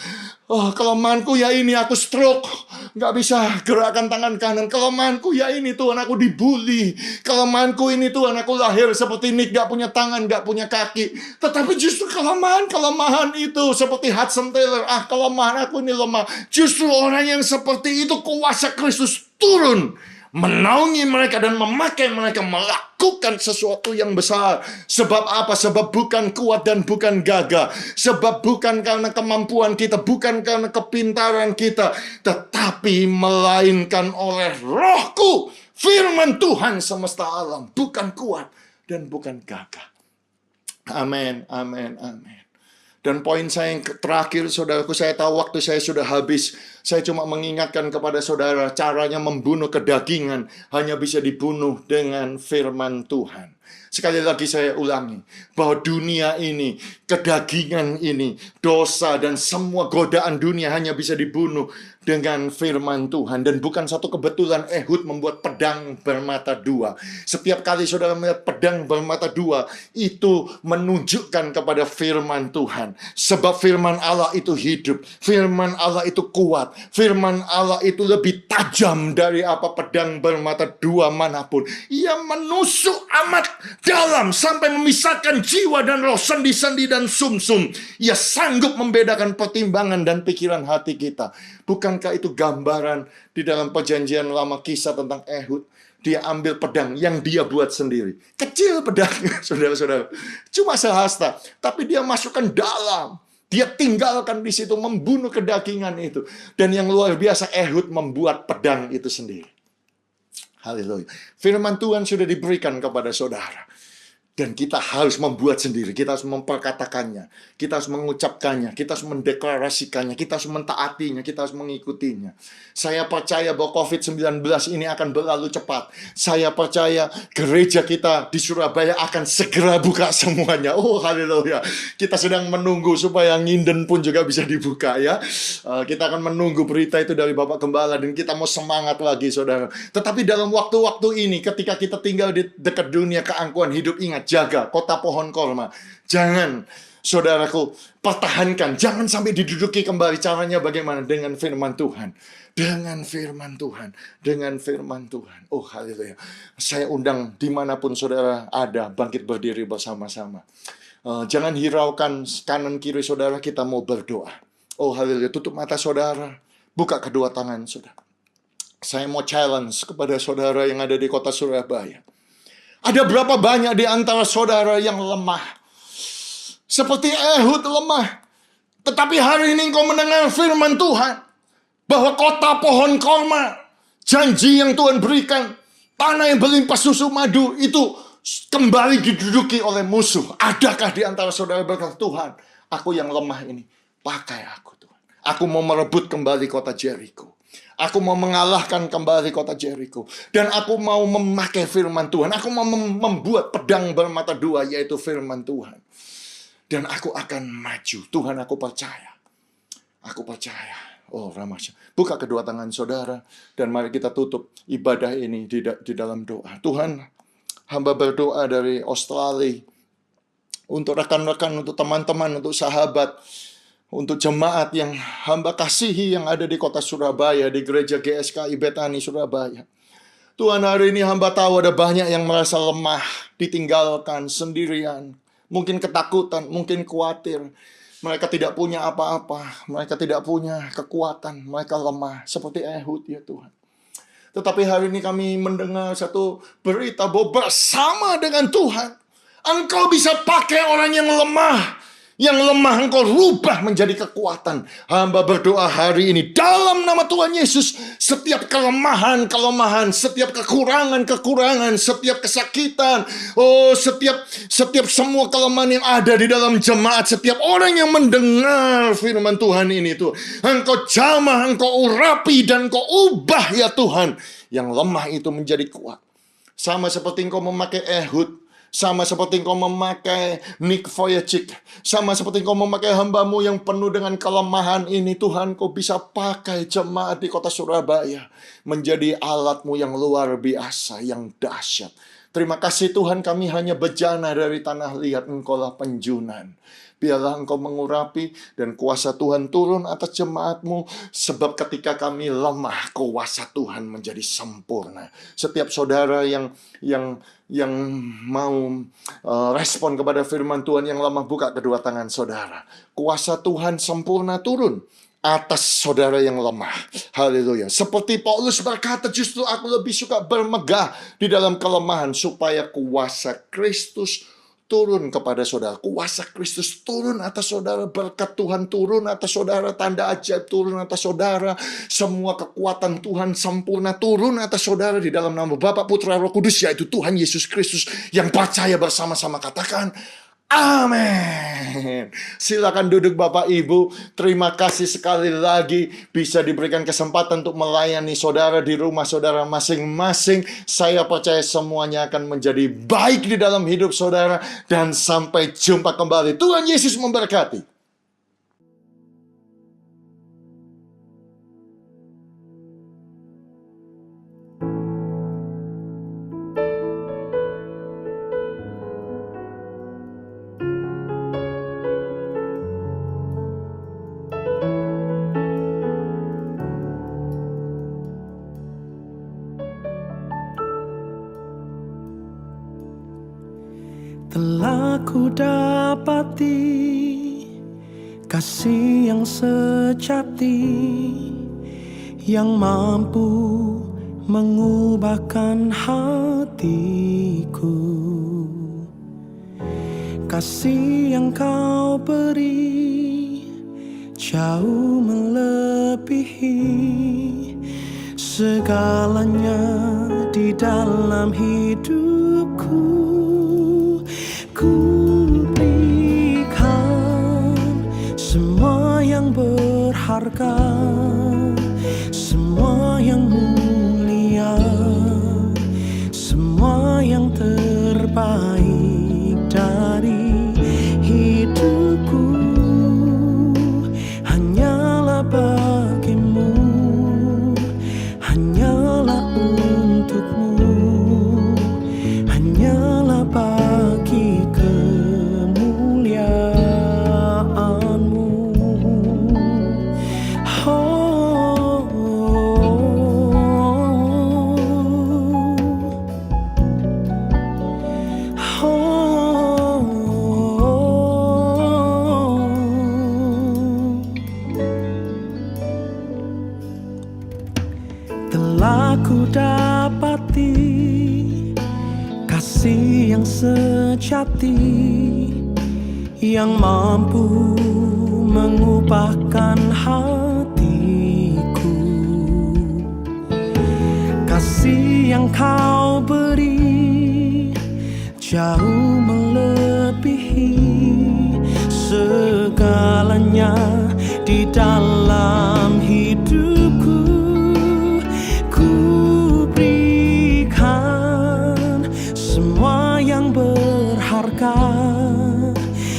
Oh, kelemahanku ya ini, aku stroke, nggak bisa gerakan tangan kanan. Kelemahanku ya ini Tuhan, aku dibully. Kelemahanku ini Tuhan, aku lahir seperti Nick, nggak punya tangan, nggak punya kaki. Tetapi justru kelemahan itu seperti Hudson Taylor. Kelemahan aku ini lemah. Justru orang yang seperti itu kuasa Kristus turun, menaungi mereka dan memakai mereka melakukan sesuatu yang besar. Sebab apa? Sebab bukan kuat dan bukan gagah. Sebab bukan karena kemampuan kita, bukan karena kepintaran kita, tetapi melainkan oleh Rohku, firman Tuhan semesta alam. Bukan kuat dan bukan gagah. Amin, amin, amin. Dan poin saya yang terakhir, saudaraku, saya tahu waktu saya sudah habis. Saya cuma mengingatkan kepada saudara, caranya membunuh kedagingan hanya bisa dibunuh dengan firman Tuhan. Sekali lagi saya ulangi, bahwa dunia ini, kedagingan ini, dosa dan semua godaan dunia hanya bisa dibunuh dengan firman Tuhan. Dan bukan satu kebetulan Ehud membuat pedang bermata dua. Setiap kali saudara melihat pedang bermata dua, itu menunjukkan kepada firman Tuhan. Sebab firman Allah itu hidup, firman Allah itu kuat, firman Allah itu lebih tajam dari apa pedang bermata dua manapun. Ia menusuk amat dalam sampai memisahkan jiwa dan roh, sendi-sendi dan sumsum. Ia sanggup membedakan pertimbangan dan pikiran hati kita. Bukankah itu gambaran di dalam perjanjian lama kisah tentang Ehud? Dia ambil pedang yang dia buat sendiri. Kecil pedang, saudara-saudara. Cuma sehasta. Tapi dia masukkan dalam. Dia tinggalkan di situ, membunuh kedagingan itu. Dan yang luar biasa, Ehud membuat pedang itu sendiri. Haleluya. Firman Tuhan sudah diberikan kepada saudara. Dan kita harus membuat sendiri, kita harus memperkatakannya, kita harus mengucapkannya, kita harus mendeklarasikannya, kita harus mentaatinya, kita harus mengikutinya. Saya percaya bahwa COVID-19 ini akan berlalu cepat. Saya percaya gereja kita di Surabaya akan segera buka semuanya. Oh, haleluya. Kita sedang menunggu supaya Nginden pun juga bisa dibuka ya. Kita akan menunggu berita itu dari Bapak Gembala dan kita mau semangat lagi, saudara. Tetapi dalam waktu-waktu ini, ketika kita tinggal di dekat dunia keangkuhan hidup, ingat, jaga kota pohon korma. Jangan, saudaraku, pertahankan. Jangan sampai diduduki kembali. Caranya bagaimana? Dengan firman Tuhan. Dengan firman Tuhan. Dengan firman Tuhan. Oh, haleluya. Saya undang dimanapun saudara ada, bangkit berdiri bersama-sama. Jangan hiraukan kanan kiri saudara, kita mau berdoa. Oh, haleluya. Tutup mata saudara. Buka kedua tangan saudara. Saya mau challenge kepada saudara yang ada di kota Surabaya. Ada berapa banyak di antara saudara yang lemah? Seperti Ehud lemah. Tetapi hari ini engkau mendengar firman Tuhan. Bahwa kota pohon korma, janji yang Tuhan berikan, tanah yang berlimpah susu madu, itu kembali diduduki oleh musuh. Adakah di antara saudara berkata, Tuhan, aku yang lemah ini, pakai aku Tuhan. Aku mau merebut kembali kota Jericho. Aku mau mengalahkan kembali kota Jericho. Dan aku mau memakai firman Tuhan. Aku mau membuat pedang bermata dua, yaitu firman Tuhan. Dan aku akan maju. Tuhan, aku percaya. Aku percaya. Oh, Ramasya. Buka kedua tangan saudara. Dan mari kita tutup ibadah ini di dalam doa. Tuhan, hamba berdoa dari Australia. Untuk rekan-rekan, untuk teman-teman, untuk sahabat. Untuk jemaat yang hamba kasihi yang ada di kota Surabaya, di gereja GSKI Bethany Surabaya. Tuhan, hari ini hamba tahu ada banyak yang merasa lemah, ditinggalkan, sendirian. Mungkin ketakutan, mungkin khawatir. Mereka tidak punya apa-apa, mereka tidak punya kekuatan, mereka lemah. Seperti Ehud ya Tuhan. Tetapi hari ini kami mendengar satu berita bahwa bersama dengan Tuhan, Engkau bisa pakai orang yang lemah. Yang lemah engkau rubah menjadi kekuatan. Hamba berdoa hari ini dalam nama Tuhan Yesus, setiap kelemahan, setiap kekurangan, setiap kesakitan, setiap semua kelemahan yang ada di dalam jemaat, setiap orang yang mendengar firman Tuhan ini Tuhan, engkau jamah, engkau urapi dan engkau ubah ya Tuhan, yang lemah itu menjadi kuat. Sama seperti engkau memakai Ehud, sama seperti engkau memakai Nick Vujicic, sama seperti engkau memakai hambamu yang penuh dengan kelemahan ini, Tuhan, kau bisa pakai jemaat di kota Surabaya menjadi alatmu yang luar biasa, yang dahsyat. Terima kasih Tuhan, kami hanya bejana dari tanah liat, Engkaulah penjunan. Biarlah Engkau mengurapi dan kuasa Tuhan turun atas jemaat-Mu. Sebab ketika kami lemah, kuasa Tuhan menjadi sempurna. Setiap saudara yang mau respon kepada firman Tuhan yang lemah, buka kedua tangan saudara. Kuasa Tuhan sempurna turun atas saudara yang lemah. Haleluya. Seperti Paulus berkata, justru aku lebih suka bermegah di dalam kelemahan, supaya kuasa Kristus turun kepada saudara. Kuasa Kristus turun atas saudara. Berkat Tuhan turun atas saudara. Tanda ajaib turun atas saudara. Semua kekuatan Tuhan sempurna turun atas saudara di dalam nama Bapa, Putra, Roh Kudus, yaitu Tuhan Yesus Kristus. Yang percaya bersama-sama katakan amin. Silakan duduk Bapak Ibu. Terima kasih sekali lagi bisa diberikan kesempatan untuk melayani saudara di rumah saudara masing-masing. Saya percaya semuanya akan menjadi baik di dalam hidup saudara. Dan sampai jumpa kembali. Tuhan Yesus memberkati. Telah ku dapati kasih yang sejati, yang mampu mengubahkan hatiku. Kasih yang kau beri jauh melebihi segalanya di dalam hidupku. Ku berikan semua yang berharga, semua yang mulia, semua yang terbaik dari hidupku. Hanyalah bagimu, hanyalah untukmu, hanyalah bagi kemuliaan-Mu. Oh, telah ku dapati kasih yang sejati, yang mampu mengubahkan hatiku. Kasih yang kau beri jauh melebihi segalanya di dalam hidupku. Ku berikan semua yang berharga,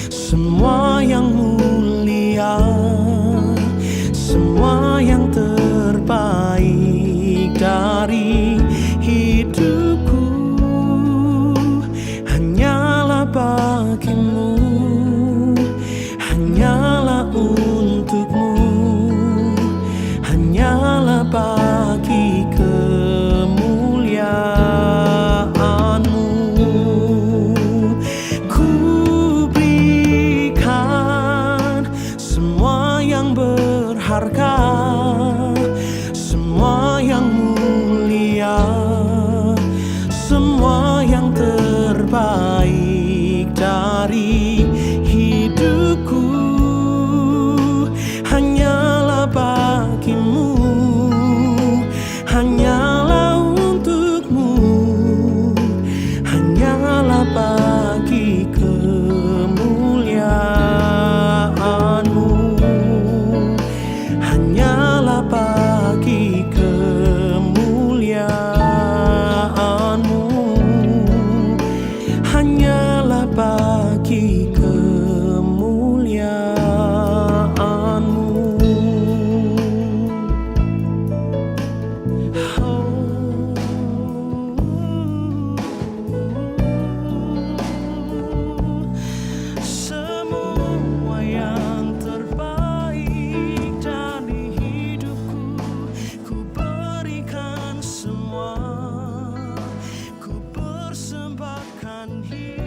semua yang mulia, semua yang terbaik dari hidupku. Hanyalah bagimu, hanyalah untukmu, hanyalah bagi kemuliaan-Mu. Ku merupakan hidup.